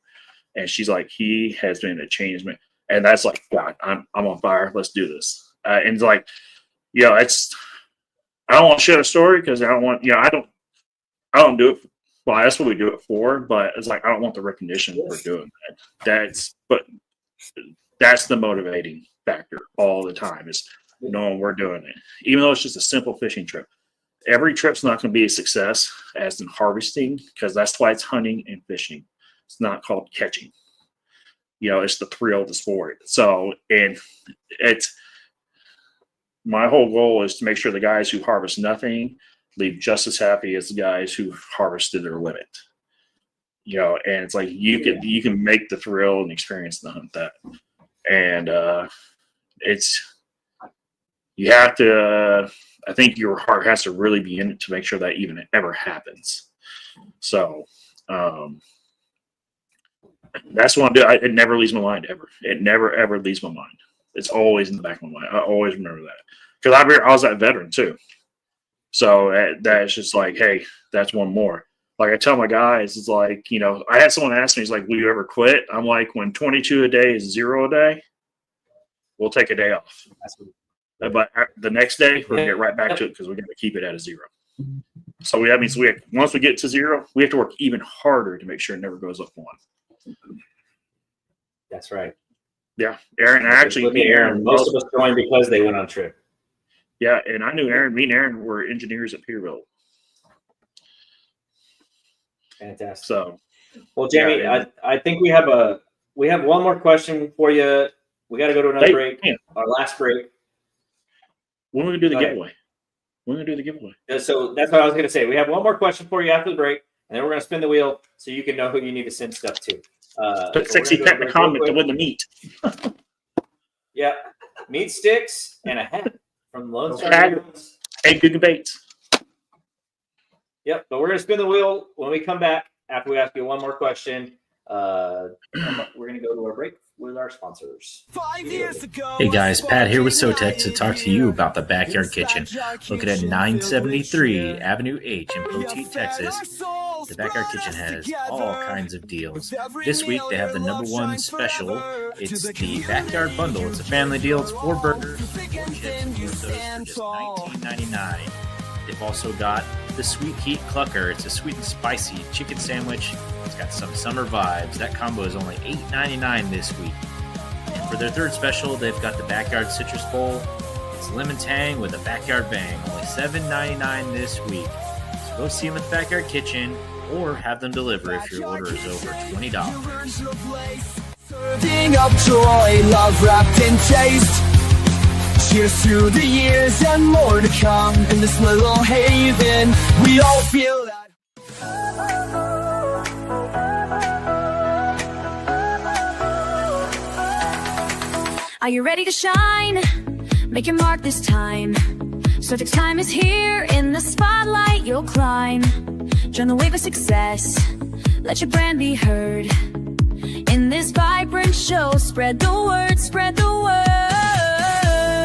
And she's like, he has been a changed man. And that's like, God, I'm on fire. Let's do this. And it's like, I don't want to share a story because I don't want, I don't do it. Well, that's what we do it for. But it's like, I don't want the recognition for doing that. that's the motivating factor all the time, is knowing we're doing it. Even though it's just a simple fishing trip. Every trip's not going to be a success as in harvesting, because that's why it's hunting and fishing. It's not called catching. You know, it's the thrill of the sport. So, and it's my whole goal is to make sure the guys who harvest nothing leave just as happy as the guys who harvested their limit. You know, and it's like you can make the thrill and experience the hunt that, and it's you have to. I think your heart has to really be in it to make sure that even it ever happens. So that's what I do. It never leaves my mind ever. It never ever leaves my mind. It's always in the back of my mind. I always remember that because I was that veteran too. So that's just like, hey, that's one more. Like I tell my guys, it's like, you know, I had someone ask me, he's like, will you ever quit? I'm like, when 22 a day is 0 a day, we'll take a day off. But the next day, we'll get right back to it because we got to keep it at a 0. So that means once we get to 0, we have to work even harder to make sure it never goes up 1. That's right. Yeah, Aaron. Actually, look at Aaron. Most of us joined because they went on trip. Yeah, and I knew Aaron. Me and Aaron were engineers at Peterbilt. Fantastic. So, well, Jamie, yeah, I think we have one more question for you. We got to go to another break. Yeah. Our last break. When are we gonna do the giveaway? When are we gonna do the giveaway? So that's what I was gonna say. We have one more question for you after the break, and then we're gonna spin the wheel so you can know who you need to send stuff to. Put sexy pet in the comment to win the meat. Yeah, meat sticks and a hat from Lonestar. Hey, Google Baits. Yep, but we're gonna spin the wheel when we come back after we ask you one more question. We're gonna go to our break with our sponsors. 5 years ago, hey guys, Pat here with SoTex to talk to you about the Backyard Kitchen. Located at 973 Avenue H in Poteet, Texas. The Backyard Kitchen has all kinds of deals. This week they have the #1 special. It's the Backyard Bundle. It's a family deal. It's 4 burgers, 4 chips, 4 sodas for just $19.99. They've also got the Sweet Heat Clucker. It's a sweet and spicy chicken sandwich. It's got some summer vibes. That combo is only $8.99 this week. And for their 3rd special, they've got the Backyard Citrus Bowl. It's lemon tang with a backyard bang. Only $7.99 this week. So go see them at the Backyard Kitchen or have them deliver if your order is over $20. Serving up joy, love wrapped in taste. Cheers to the years and more to come. In this little haven, we all feel that. Are you ready to shine? Make your mark this time. SoTex Time is here. In the spotlight you'll climb. Join the wave of success. Let your brand be heard. In this vibrant show, spread the word, spread the word.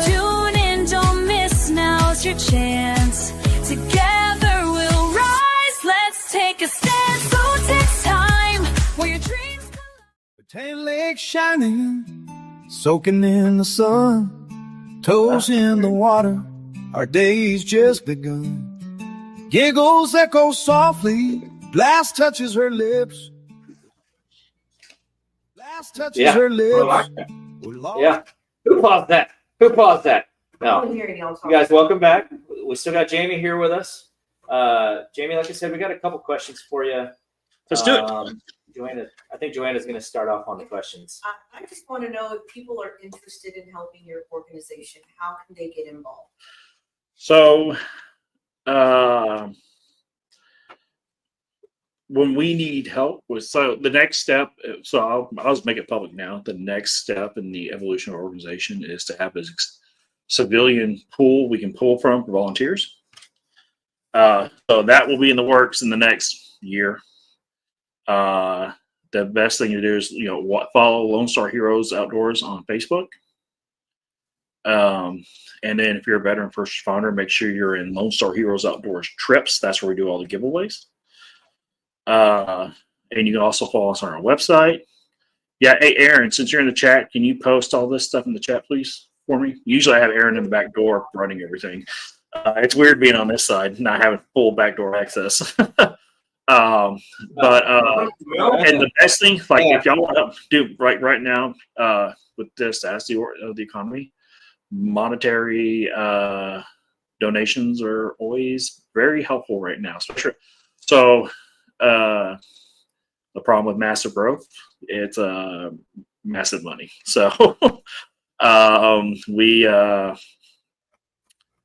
Tune in, don't miss, now's your chance. Together we'll rise, let's take a stand. SoTex Time, where your dreams collide. Tan lake shining, soaking in the sun, toes in the water, our day's just begun. Giggles echo softly, Blast touches her lips. Blast touches her lips. Yeah. Who paused that? Who paused that? No. I don't hear any else. You guys, welcome back. We still got Jamie here with us. Jamie, like I said, we got a couple questions for you. Let's do it. I think Joanna's going to start off on the questions. I just want to know if people are interested in helping your organization, how can they get involved? So, when we need help so the next step, so I'll just make it public now. The next step in the evolution of our organization is to have a civilian pool we can pull from for volunteers. So that will be in the works in the next year. The best thing to do is, follow Lone Star Heroes Outdoors on Facebook. And then if you're a veteran first responder, make sure you're in Lone Star Heroes Outdoors trips. That's where we do all the giveaways. And you can also follow us on our website. Yeah. Hey, Aaron, since you're in the chat, can you post all this stuff in the chat, please, for me? Usually I have Aaron in the back door running everything. It's weird being on this side, not having full backdoor access. But and the best thing, like if y'all want to do right now, with this as the economy, monetary donations are always very helpful right now. So the problem with massive growth, it's massive money. So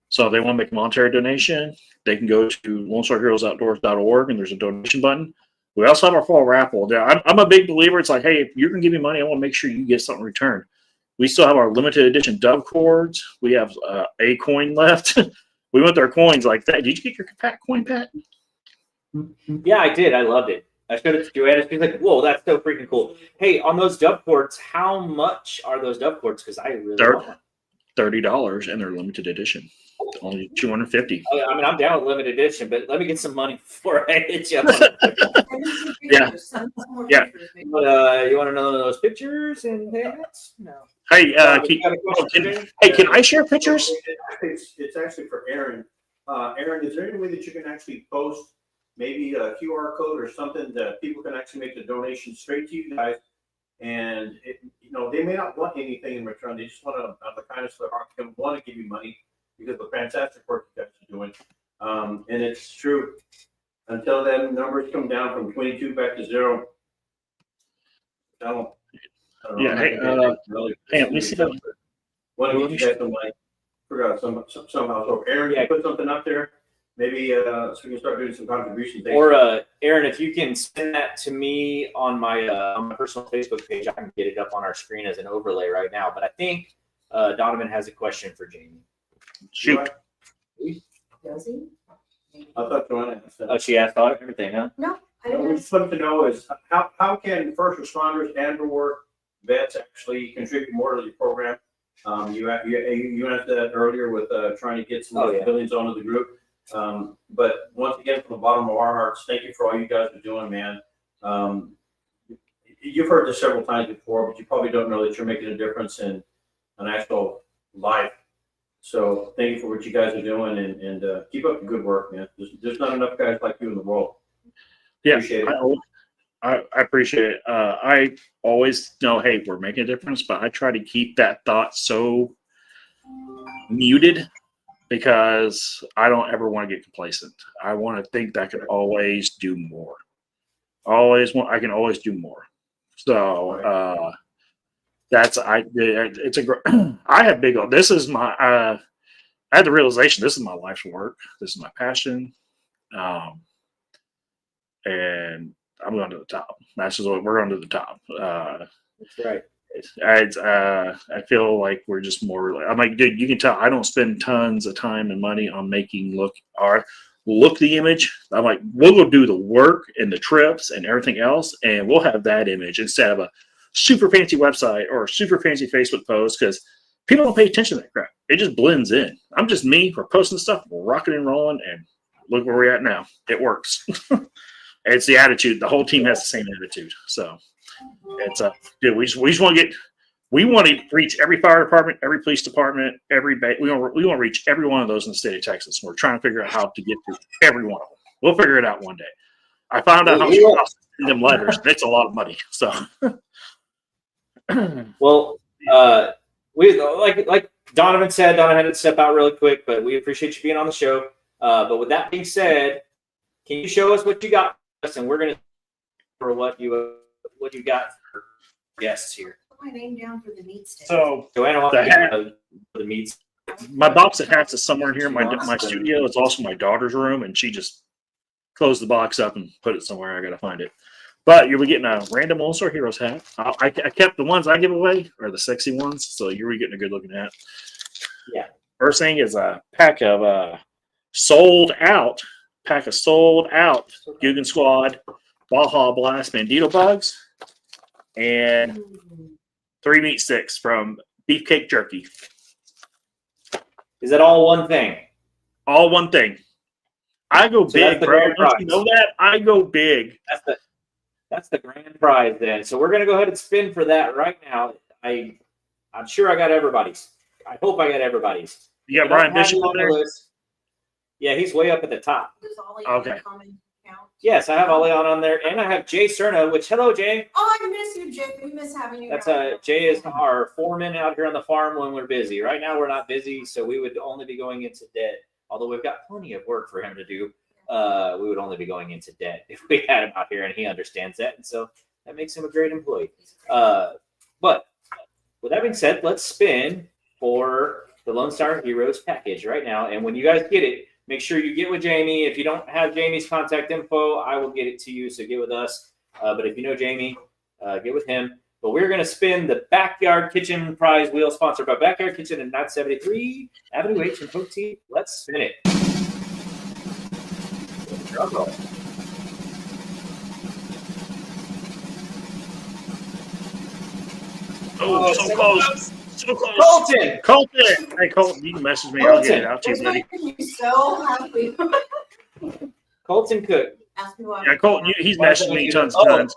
so if they want to make a monetary donation, they can go to LoneStarHeroesOutdoors.org and there's a donation button. We also have our fall raffle. I'm a big believer. It's like, hey, if you're going to give me money, I want to make sure you get something in return. We still have our limited edition dove cords. We have a coin left. We want our coins like that. Did you get your coin, Pat? Yeah, I did. I loved it. I showed it to Joanna. She's like, whoa, that's so freaking cool. Hey, on those dove cords, how much are those dove cords? Because I really want one. $30 and they're limited edition. Only $250. I mean, I'm down with limited edition, but let me get some money before I hit you. Yeah. Yeah. But, you want to know those pictures and payments? No. Hey, can I share pictures? It's actually for Aaron. Aaron, is there any way that you can actually post maybe a QR code or something that people can actually make the donation straight to you guys? And they may not want anything in return. They just want to, out of the kindness of their heart, they want to give you money because of the fantastic work you guys are doing. And it's true. Until then, numbers come down from 22 back to 0. I don't know. Yeah. Hey, let me see that. One of you guys might figure out somehow. So Aaron, yeah, put something up there. Maybe so we can start doing some contributions. Or Aaron, if you can send that to me on my personal Facebook page, I can get it up on our screen as an overlay right now. But I think Donovan has a question for Jamie. Shoot. Does he? I thought Joanna asked that. Oh, she asked all everything, huh? No, I What we didn't. just want to know is how can first responders and/or vets actually contribute more to the program? You asked that earlier with trying to get some civilians onto the group. But once again, from the bottom of our hearts, thank you for all you guys are doing, man. You've heard this several times before, but you probably don't know that you're making a difference in an actual life. So thank you for what you guys are doing, and keep up the good work, man. There's not enough guys like you in the world. Yeah, Appreciate it. I appreciate it. I always know, hey, we're making a difference, but I try to keep that thought so muted because I don't ever want to get complacent. I want to think that I can always do more. I can always do more. So I have big. This is my. I had the realization this is my life's work. This is my passion, and I'm going to the top. That's just what we're going to the top. That's right. I feel like we're just more. I'm like, dude, you can tell I don't spend tons of time and money on making look the image. I'm like, we'll go do the work and the trips and everything else, and we'll have that image instead of a super fancy website or a super fancy Facebook post because people don't pay attention to that crap. It just blends in. I'm just me. We're posting stuff, we're rocking and rolling, and look where we're at now. It works. It's the attitude. The whole team has the same attitude. So it's dude, we just want to reach every fire department, every police department, we want to reach every one of those in the state of Texas. We're trying to figure out how to get to every one of them. We'll figure it out one day. I found out how much it costs to send them letters. That's a lot of money. So well, we like Donovan said, Donovan had to step out really quick, but we appreciate you being on the show. But with that being said, can you show us what you got for us? And we're gonna for what you got for guests here. Put my name down for the meat stick. So Joanna wants to the meats. my box of hats is somewhere in here. My studio. It's also my daughter's room, and she just closed the box up and put it somewhere. I got to find it. But you'll be getting a random Lonestar Heroes hat. I kept the ones I give away are the sexy ones, so you're getting a good looking hat. Yeah. First thing is a pack of sold out Guggen Squad Baja Blast Bandito bugs and 3 meat sticks from Beefcake Jerky. Is that all one thing? All one thing. I go big, bro. Don't you know that? I go big. That's the grand prize then. So we're gonna go ahead and spin for that right now. I'm sure I got everybody's. I hope I got everybody's. You got Brian Bishop on there? Yeah, he's way up at the top. Okay. account? Yes, I have Oleon on there, and I have Jay Cerna, which, hello, Jay. Oh, I miss you, Jay. We miss having you. That's around. Jay is our foreman out here on the farm when we're busy. Right now, we're not busy, so we would only be going into debt. Although we've got plenty of work for him to do, we would only be going into debt if we had him out here, and he understands that, and so that makes him a great employee. But with that being said, let's spin for the Lone Star Heroes package right now. And when you guys get it, make sure you get with Jamie. If you don't have Jamie's contact info, I will get it to you. So get with us. But if you know Jamie, get with him. But we're going to spin the Backyard Kitchen prize wheel sponsored by Backyard Kitchen in 973 Avenue H in Poteet. Let's spin it. Oh, so close. So close. Colton! Colton! Hey, Colton, you can message me. I'll get it out to you, It's buddy. making me so happy. Colton Cook. Ask me why. Yeah, Colton, he's messaged me tons of Oh. times.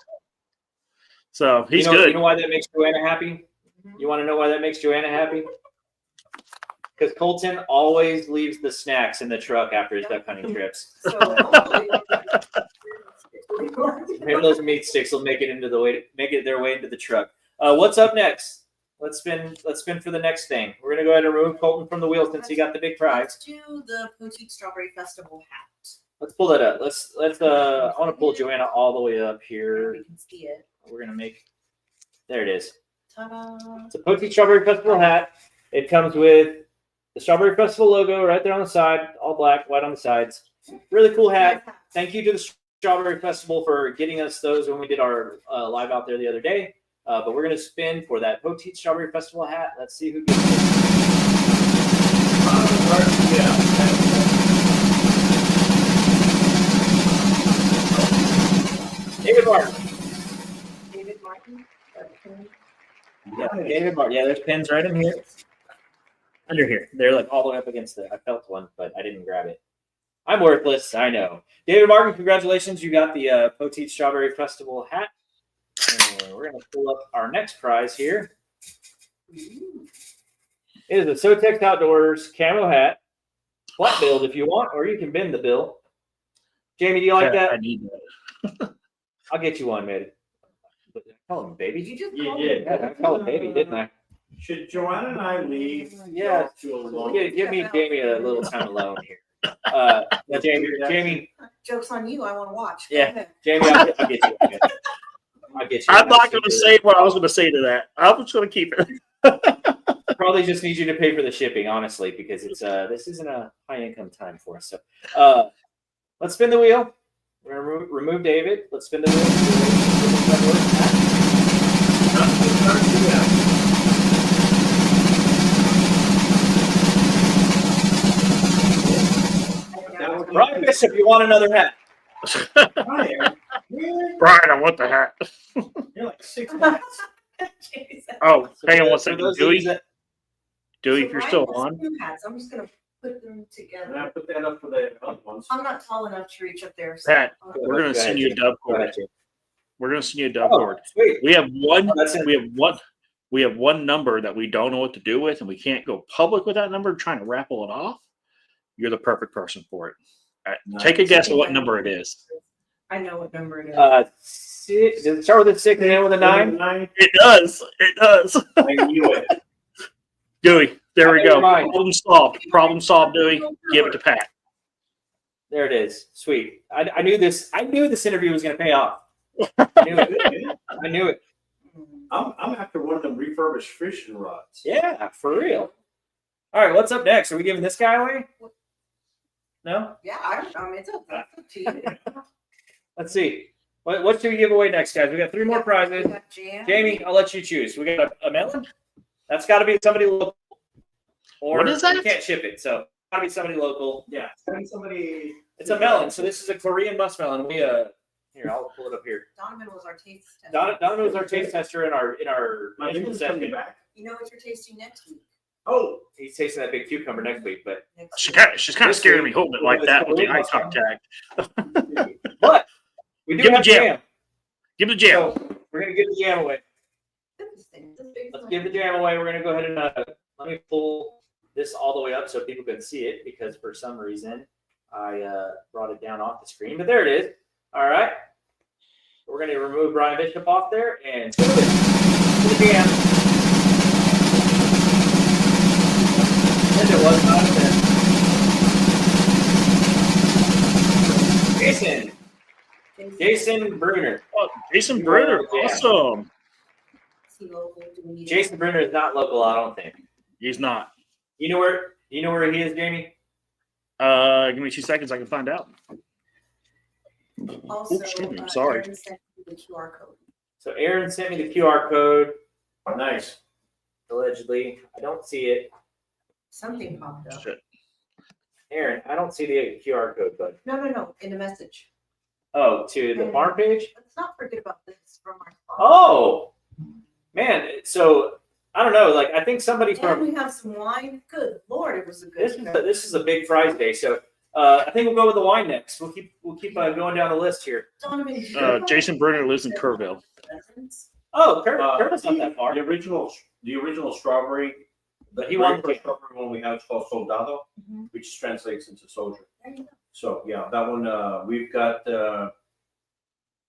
So he's you know, good. You know why that makes Joanna happy? You want to know why that makes Joanna happy? Because Colton always leaves the snacks in the truck after his duck hunting trips. So, hopefully- Maybe those meat sticks will make it their way into the truck. What's up next? Let's spin for the next thing. We're gonna go ahead and remove Colton from the wheel since he got the big prize. Let's do the Poteet Strawberry Festival hat. Let's pull that up. I want to pull Joanna all the way up Here here. we can see it. We're gonna make. There it is. Ta-da! It's a Poteet Strawberry Festival hat. It comes with the Strawberry Festival logo right there on the side, all black, white on the sides. Really cool hat. Thank you to the Strawberry Festival for getting us those when we did our live out there the other day. But we're going to spin for that Poteet Strawberry Festival hat. Let's see who gets it. David Martin. David Martin. Yeah, David Martin. Yeah, there's pins right in here. Under here. They're like all the way up against it. I felt one, but I didn't grab it. I'm worthless. I know. David Martin, congratulations. You got the Poteet Strawberry Festival hat. And we're going to pull up our next prize here. It is a SoTex Outdoors camo hat. Flat build if you want, or you can bend the bill. Jamie, do you like that? I need that. I'll get you one, man. Call him baby. You just You called did. me. Yeah, I called him baby, didn't I? Should Joanna and I leave? Yeah. To alone? Give me Jamie a little time alone here. Now, Jamie, Joke's on you. I want to watch. Go Yeah. ahead. Jamie, I'll get you. I'll get you. I'm not going to say what I was going to say to that. I'm just going to keep it. Probably just need you to pay for the shipping, honestly, because it's this isn't a high income time for us. So, let's spin the wheel. We're gonna remove David. Let's spin the wheel. Brian Bishop, you want another hat? Brian, I want the hat. You're like 6 months. Oh, So hang on for one second. those of you Dewey, that- Dewey, So if you're Ryan still has on. 2 hats. I'm just gonna put them And I together. put that up for the other ones. I'm not tall enough to reach up there. So Pat, I'll- we're going to send you a dove Go ahead, cord. Jim. We're going to send you a dove Oh, cord. sweet. We have one. That's it. We have one number that we don't know what to do with, and we can't go public with that number. Trying to raffle it off. You're the perfect person for it. Take a guess at what number it is. I know what number it is. Does it start with a 6 and end with a 9? It does. It does. I knew it. Dewey, there we Never go. mind. Problem solved. Problem solved, Dewey. Give it to Pat. There it is. Sweet. I knew this. I knew this interview was going to pay off. I knew it. I knew it. I'm after one of them refurbished fishing rods. Yeah, for real. All right, what's up next? Are we giving this guy away? No? Yeah, I mean, it's up to you. Let's see. What should we give away next, guys? We got 3 more prizes. We got jam. Jamie, I'll let you choose. We got a melon. That's got to be somebody local. Or What is that? We can't ship it, so got to be somebody local. Yeah. Send somebody. It's a melon, so this is a Korean muskmelon. We here, I'll pull it up here. Donovan was our taste tester. Donovan was our taste tester in our My initial name's coming session. back. You know what you're tasting next week? Oh, He's tasting that big cucumber next week, but She's kind of scaring me holding it like that with the eye contact. but we do Give me have jam. jam. Give it a jam. So we're gonna give the jam away. This thing, this big Let's one. give the jam away. We're gonna go ahead and let me pull this all the way up so people can see it because for some reason I brought it down off the screen, but there it is. All right. We're going to remove Brian Bishop off there and to the jam. And it was not then. Jason Bruner. Oh, Jason Bruner, Yeah. awesome. Is he local? Do we need Jason Bruner is not local, I don't think. He's not. You know where he is, Jamie? Give me 2 seconds. I can find out. Also, Oops, excuse me, I'm sorry. Aaron sent me the QR code. So Aaron sent me the QR code, Nice. allegedly. I don't see it. Something popped up. Shit. Aaron, I don't see the QR code, bud. No, in the message. Oh, to the farm page? Let's not forget about this from our sponsor. Oh, man. So I don't know. Like, I think somebody And from we have some wine. Good Lord, it was a good. this is a big fries day. So I think we'll go with the wine next. We'll keep going down the list here. Donovan, Jason Bruner lives in Kerrville. Oh, Kermit's not that far. The original strawberry, But he won. the strawberry one we have is called Soldado, Mhm. which translates into soldier. There you go. So, yeah, that one, we've got,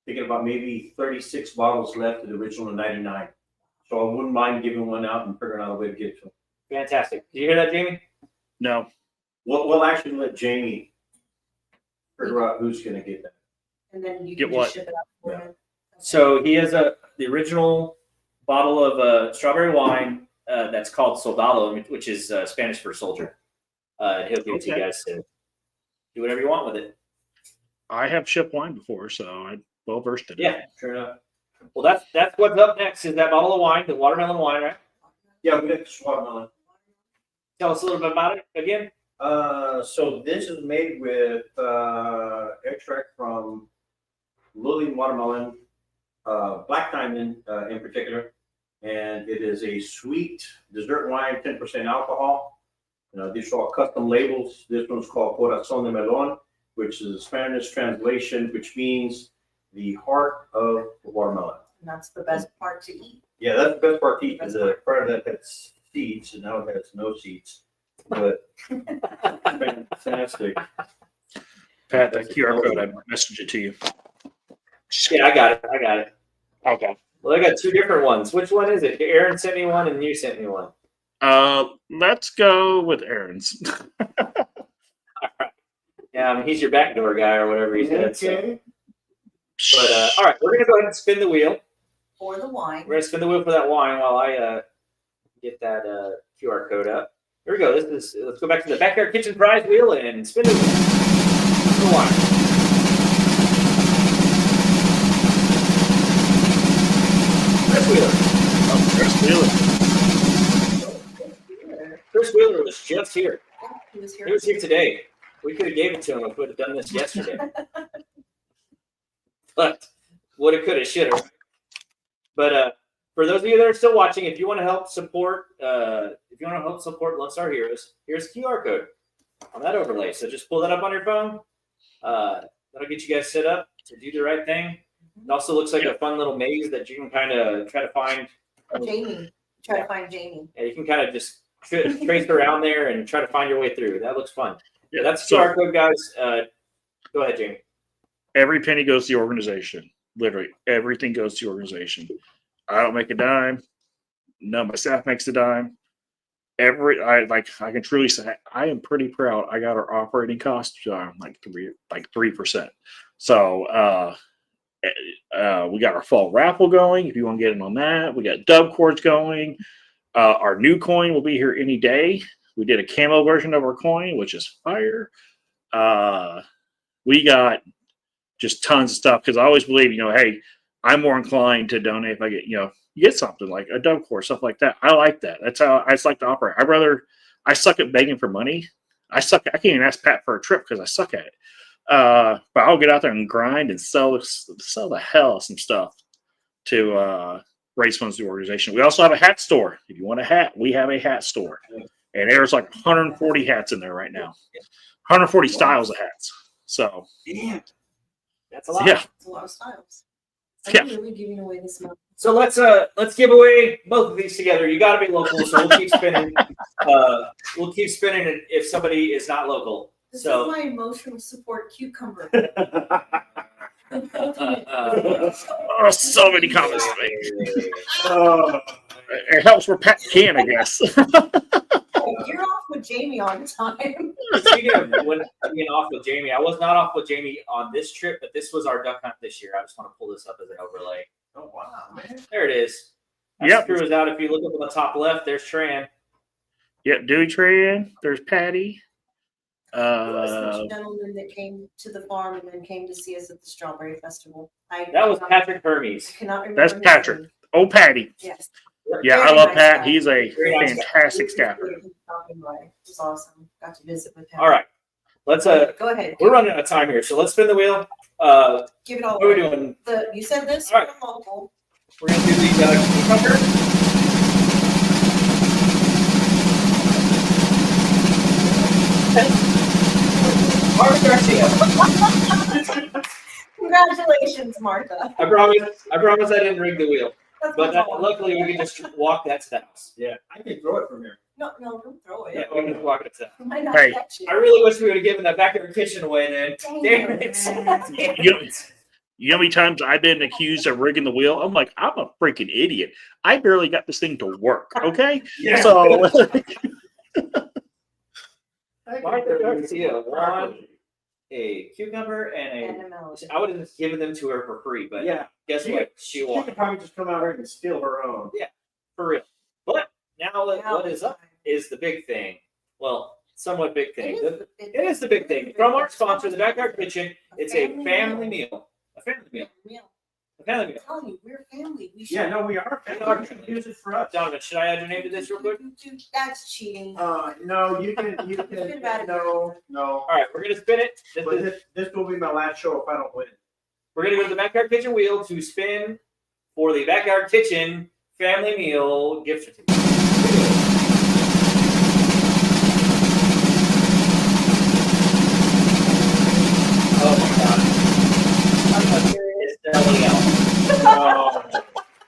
thinking about maybe 36 bottles left of the original 99. So I wouldn't mind giving one out and figuring out a way to get it to them. Fantastic. Did you hear that, Jamie? No. We'll actually let Jamie figure out who's gonna get that. And then you Get can what? just ship it out for him. So he has the original bottle of strawberry wine that's called Soldado, which is Spanish for soldier. He'll give it to you Okay. guys to do whatever you want with it. I have shipped wine before, so I'm well versed in it. Yeah. Sure enough. Well, that's what's up next is that bottle of wine, the watermelon wine, right? Yeah, we got the watermelon. Tell us a little bit about it again. So this is made with extract from Lillian watermelon, black diamond in particular, and it is a sweet dessert wine, 10% alcohol. These are all custom labels. This one's called Corazón de Melón, which is a Spanish translation, which means the heart of the watermelon. And that's the best part to eat. Yeah, that's the best part to eat. Is a part of that has seeds, and now it has no seeds. But fantastic. Pat, that QR code, I messaged it to you. Yeah, I got it. Okay. Well, I got two different ones. Which one is it? Aaron sent me one and you sent me one. Let's go with Aaron's. Yeah, he's your backdoor guy or whatever he said. So. Okay. But all right, we're gonna go ahead and spin the wheel. For the wine. We're gonna spin the wheel for that wine while I get that QR code up. Here we go. Let's go back to the backyard kitchen prize wheel and spin the wheel. For the wine. Chris Wheeler. Oh, Chris Wheeler. Chris Wheeler was just here. Yeah, he was here. He was here today. We could have gave it to him if we would have done this yesterday. But woulda, coulda, shoulda. But for those of you that are still watching, if you want to help support, Lone Star Heroes, here's a QR code on that overlay. So just pull that up on your phone. That'll get you guys set up to do the right thing. It also looks like a fun little maze that you can kind of try to find. Jamie. Try to find Jamie. Yeah, you can kind of just trace around there and try to find your way through. That looks fun. Yeah, That's so QR code, guys. Go ahead, Jamie. every penny goes to the organization. Literally, everything goes to the organization. I don't make a dime. None of my staff makes a dime. I can truly say I am pretty proud. I got our operating costs like 3%. So we got our fall raffle going. If you want to get in on that, we got dub cords going. Our new coin will be here any day. We did a camo version of our coin, which is fire. We got just tons of stuff because I always believe, hey, I'm more inclined to donate if I get, you get something like a dub core, stuff like that. I like that. That's how I just like to operate. I suck at begging for money. I can't even ask Pat for a trip because I suck at it. But I'll get out there and grind and sell the hell out of some stuff to raise funds to the organization. We also have a hat store. If you want a hat, we have a hat store. And there's like 140 hats in there right now. 140 styles of hats. So That's a lot. yeah. It's a lot of styles. Yeah. I'm really giving away this month. So let's give away both of these together. You got to be local, so we'll keep spinning. We'll keep spinning if somebody is not local. This So- is my emotional support cucumber. Oh, so many comments to make. It helps where Pat can, I guess. You're off with Jamie all the time. Speaking of when being off with Jamie, I was not off with Jamie on this trip, but this was our duck hunt this year. I just want to pull this up as an overlay. Oh, wow, man. There it is. That Yep. screw is out. If you look up on the top left, there's Tran. Yep, Dewey Tran. There's Patty. Who was the gentleman that came to the farm and then came to see us at the Strawberry Festival? That was Patrick Hermes. Cannot remember. That's his Patrick. name. Oh, Patty. Yes. Yeah, I Very love nice Pat. guy. He's a Very nice guy. fantastic staffer. It was awesome. Got to visit with him. All right. Let's Go ahead. we're running out of time here, so let's spin the wheel. Give it all. What are we away. doing? You said this All right. from local. We're gonna do the cucumber. Martha Garcia. Congratulations, Martha. I promise I didn't rig the wheel. That's But my fault. luckily we can just walk that to the house. Yeah, I can throw it from here. No, don't throw it. Yeah, we can just walk it to the house. You might not Hey. catch it. I really wish we would have given that backyard kitchen away then. Damn it. Damn You know, it. you know how many times I've been accused of rigging the wheel? I'm like, I'm a freaking idiot. I barely got this thing to work. Okay, Yeah. so Martha Garcia won a cucumber and And a melon. I would have just given them to her for free, but Yeah, guess what? She she won. could probably just come out here and steal her own. For real. But now Now what is up is the big thing. Well, somewhat big thing. It It is the big thing. From our sponsor, the Backyard Kitchen, it's a family meal. A family meal. A family meal. I'm telling you, we're family. We should. Yeah, no, we are. Use it for us. Donovan, should I add your name to this real quick? That's cheating. No, you can, no. All right, we're gonna spin it. This will be my last show if I don't win. We're gonna go to the Backyard Kitchen wheel to spin for the Backyard Kitchen family meal gift certificate. Oh my god. It's definitely out. No.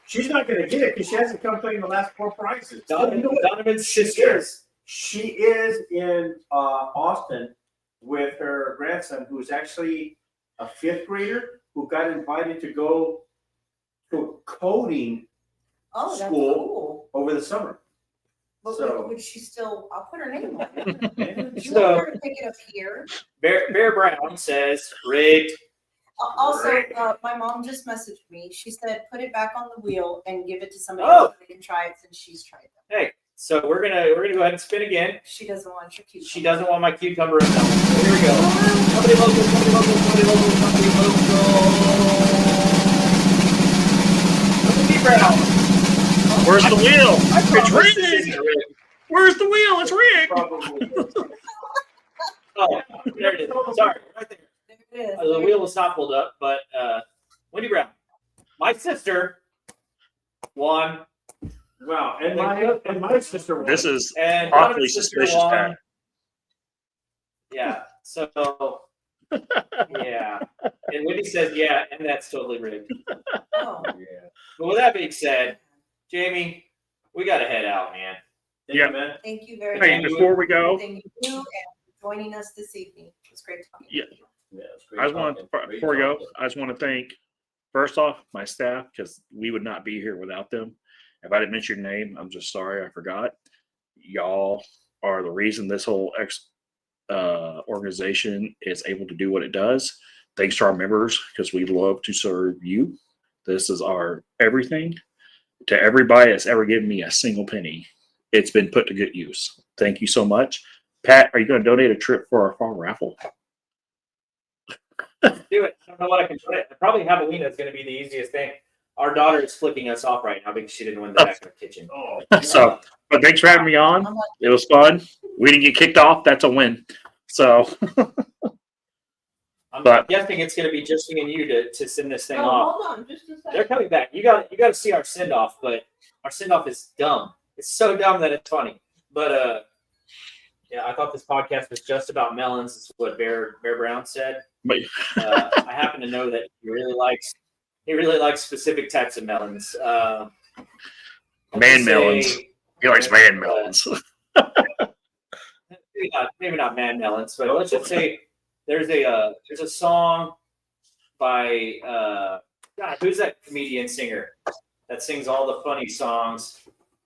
She's not gonna get it because she hasn't come playing the last 4 prizes. Donovan's sister. She is in Austin with her grandson, who's actually a 5th grader who got invited to go to a coding Oh, that's School. cool. over the summer. But So- would she still? I'll put her name on it. Yeah. She So- want her to pick it up here. Bear Brown says rigged. Also, my mom just messaged me. She said, put it back on the wheel and give it to somebody Oh. else so they can try it since she's tried them. Hey, so we're gonna go ahead and spin again. She doesn't want your cucumber. She doesn't want my cucumber and melon. So here we go. Somebody local, somebody local, somebody local, somebody local. Be Brown. where's the wheel? I It's promise rigged. this isn't rigged. Where's the wheel? It's rigged. Probably. Oh, there it is. Sorry, right there. There it is. The wheel was not pulled up, but Wendy Brown, my sister, won, Wow, and my sister won. This is and awfully Donovan's sister suspicious, won. Pat. Yeah. So. Yeah. And Wendy says, yeah, and that's totally rigged. Oh, Yeah. But with that being said, Jamie, we got to head out, man. Thank Yeah. you, man. thank you very Hey, much. before we for go, everything you do and for joining us this evening. It was great talking. Yeah. to you. Yeah, it's great I just want talking. to, Great before we go, talking. I just want to thank, first off, my staff, because we would not be here without them. If I didn't mention your name, I'm just sorry, I forgot. Y'all are the reason this whole organization is able to do what it does. Thanks to our members, because we love to serve you. This is our everything. To everybody that's ever given me a single penny, it's been put to good use. Thank you so much. Pat, are you going to donate a trip for our fall raffle? Do it. I don't know what I can do. Probably Javelina is going to be the easiest thing. Our daughter is flicking us off right now because she didn't win the backyard kitchen. Oh, So, but thanks for having me on. I'm like, It was fun. We didn't get kicked off. That's a win. So, I'm But- guessing it's going to be just me and you to send this thing oh, off. hold on, just a They're second. coming back. You got to see our send off, but our send off is dumb. It's so dumb that it's funny. But yeah, I thought this podcast was just about melons. Is what Bear Brown said. but I happen to know that he really likes specific types of melons. Man melons. He likes man melons. maybe not Mad Melons, but let's just say there's a song by God, who's that comedian singer that sings all the funny songs?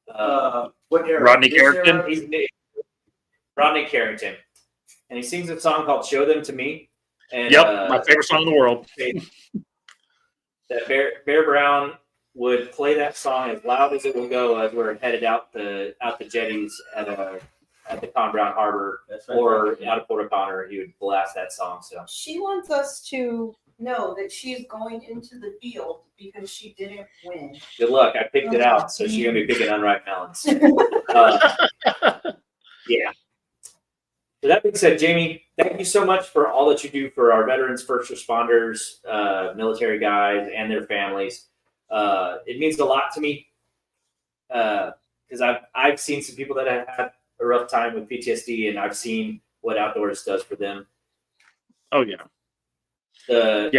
What era? Rodney This era? Carrington? He's Rodney Carrington, and he sings a song called "Show Them to Me." And, Yep, my favorite song in the world. That Bear Brown would play that song as loud as it will go as we're headed out the jetties at the Con Brown Harbor That's or fantastic. out of Port O'Connor. He would blast that song. So She wants us to know that she's going into the field because she didn't win. good luck. I picked it out, so she's gonna be picking unripe melons. Yeah. So that being said, Jamie, thank you so much for all that you do for our veterans, first responders, military guys, and their families. It means a lot to me because I've seen some people that have had a rough time with PTSD, and I've seen what outdoors does for them. Oh yeah. The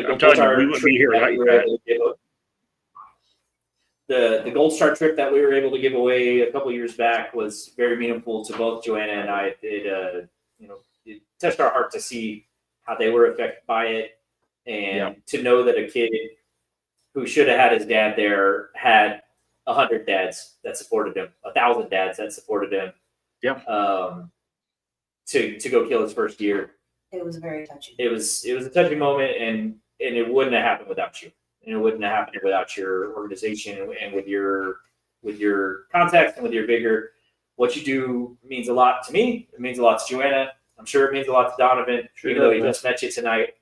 I'm telling you, we wouldn't be here without you, Pat. The Gold Star trip that we were able to give away a couple years back was very meaningful to both Joanna and I. It touched our heart to see how they were affected by it, and to know that a kid who should have had his dad there had 100 dads that supported him, 1,000 dads that supported him. Yeah. To go kill his first year. It was very touching. It was a touching moment, and it wouldn't have happened without you. And it wouldn't have happened without your organization and with your context and with your vigor. What you do means a lot to me. It means a lot to Joanna. I'm sure it means a lot to Donovan, even though he just met you tonight.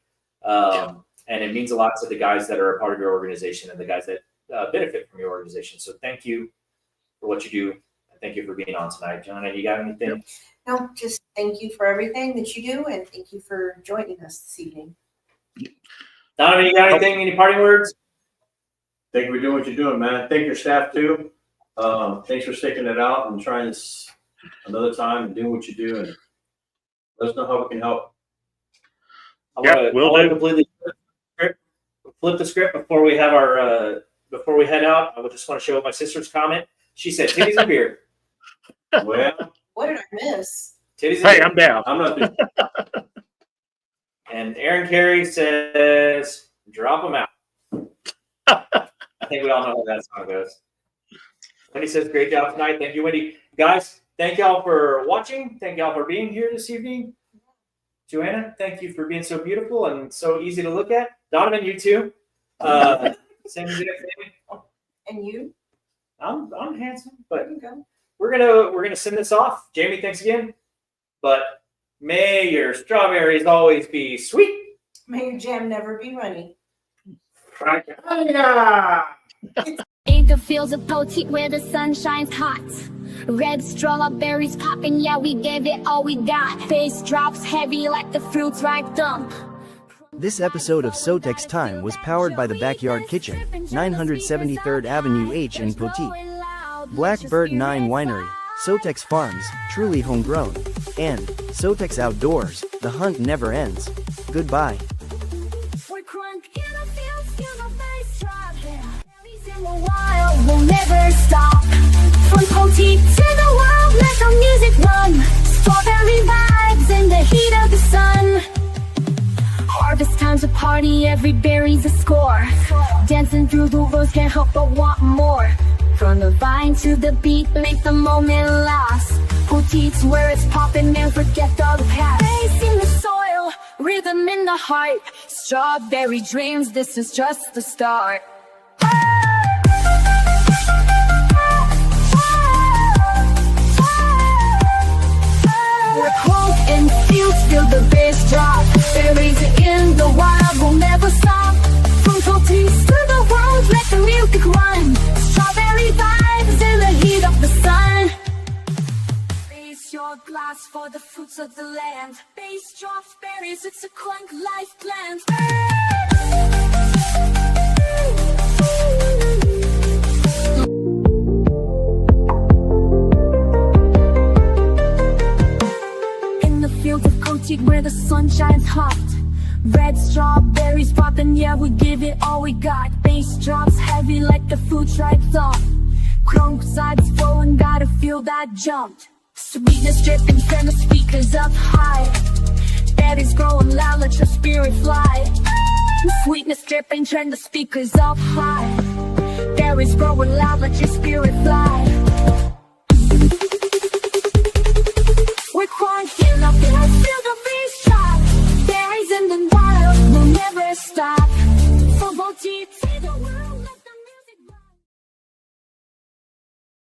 And it means a lot to the guys that are a part of your organization and the guys that benefit from your organization. So thank you for what you do. And thank you for being on tonight. Joanna, you got anything? No, just thank you for everything that you do, and thank you for joining us this evening. Donovan, you got anything? Any parting words? Thank you for doing what you're doing, man. Thank your staff too. Thanks for sticking it out and trying this another time and doing what you do, and let us know how we can help. I want to completely flip the script before we have our before we head out. I would just want to show my sister's comment. She said titties and beer. Well, What did I miss? Titties and Hey, beer. I'm down. I'm not. And Aaron Carey says, drop them out. I think we all know how that song goes. Wendy says, great job tonight. Thank you, Wendy. Guys, thank y'all for watching. Thank y'all for being here this evening. Joanna, thank you for being so beautiful and so easy to look at. Donovan, you too. Same as you. And you? I'm handsome, but There you go. we're gonna send this off. Jamie, thanks again. But may your strawberries always be sweet. May your jam never be runny. In the fields of Poteet where the sun shines hot. Red strawberries popping, yeah, we gave it all we got. Bass drops heavy like the fruits ripe dump. This episode of SoTex Time was powered by the Backyard Kitchen, 973rd Avenue H in Poteet. Blackbird 9 Winery, SoTex Farms, truly homegrown, and SoTex Outdoors, the hunt never ends. Goodbye. We're crunk in the fields, in the bass drop. Berries in the wild will never stop. From Poteet to the world, let the music run. Strawberry vibes in the heat of the sun. Harvest time's a party, every berry's a score. Dancing through the woods, can't help but want more. From the vine to the beat, make the moment last. Poteet's where it's poppin', man, forget all the past. Bass in the soil, rhythm in the heart. Strawberry dreams, this is just the start. We're cold and fields, feel the bass drop. Berries in the wild will never stop. From Poteet to the world, let the music run. Strawberry vibes in the heat of the sun. Raise your glass for the fruits of the land. Bass drops berries, it's a clunk life plan. In the fields of Poteet where the sun shines hot. Red strawberries poppin', yeah, we give it all we got. Bass drops heavy like the food tribe thought. Crunk sides flowing, gotta feel that jump. Sweetness dripping, turn the speakers up high. Daddy's growing loud, let your spirit fly. Sweetness dripping, turn the speakers up high. Daddy's growing loud, let your spirit fly.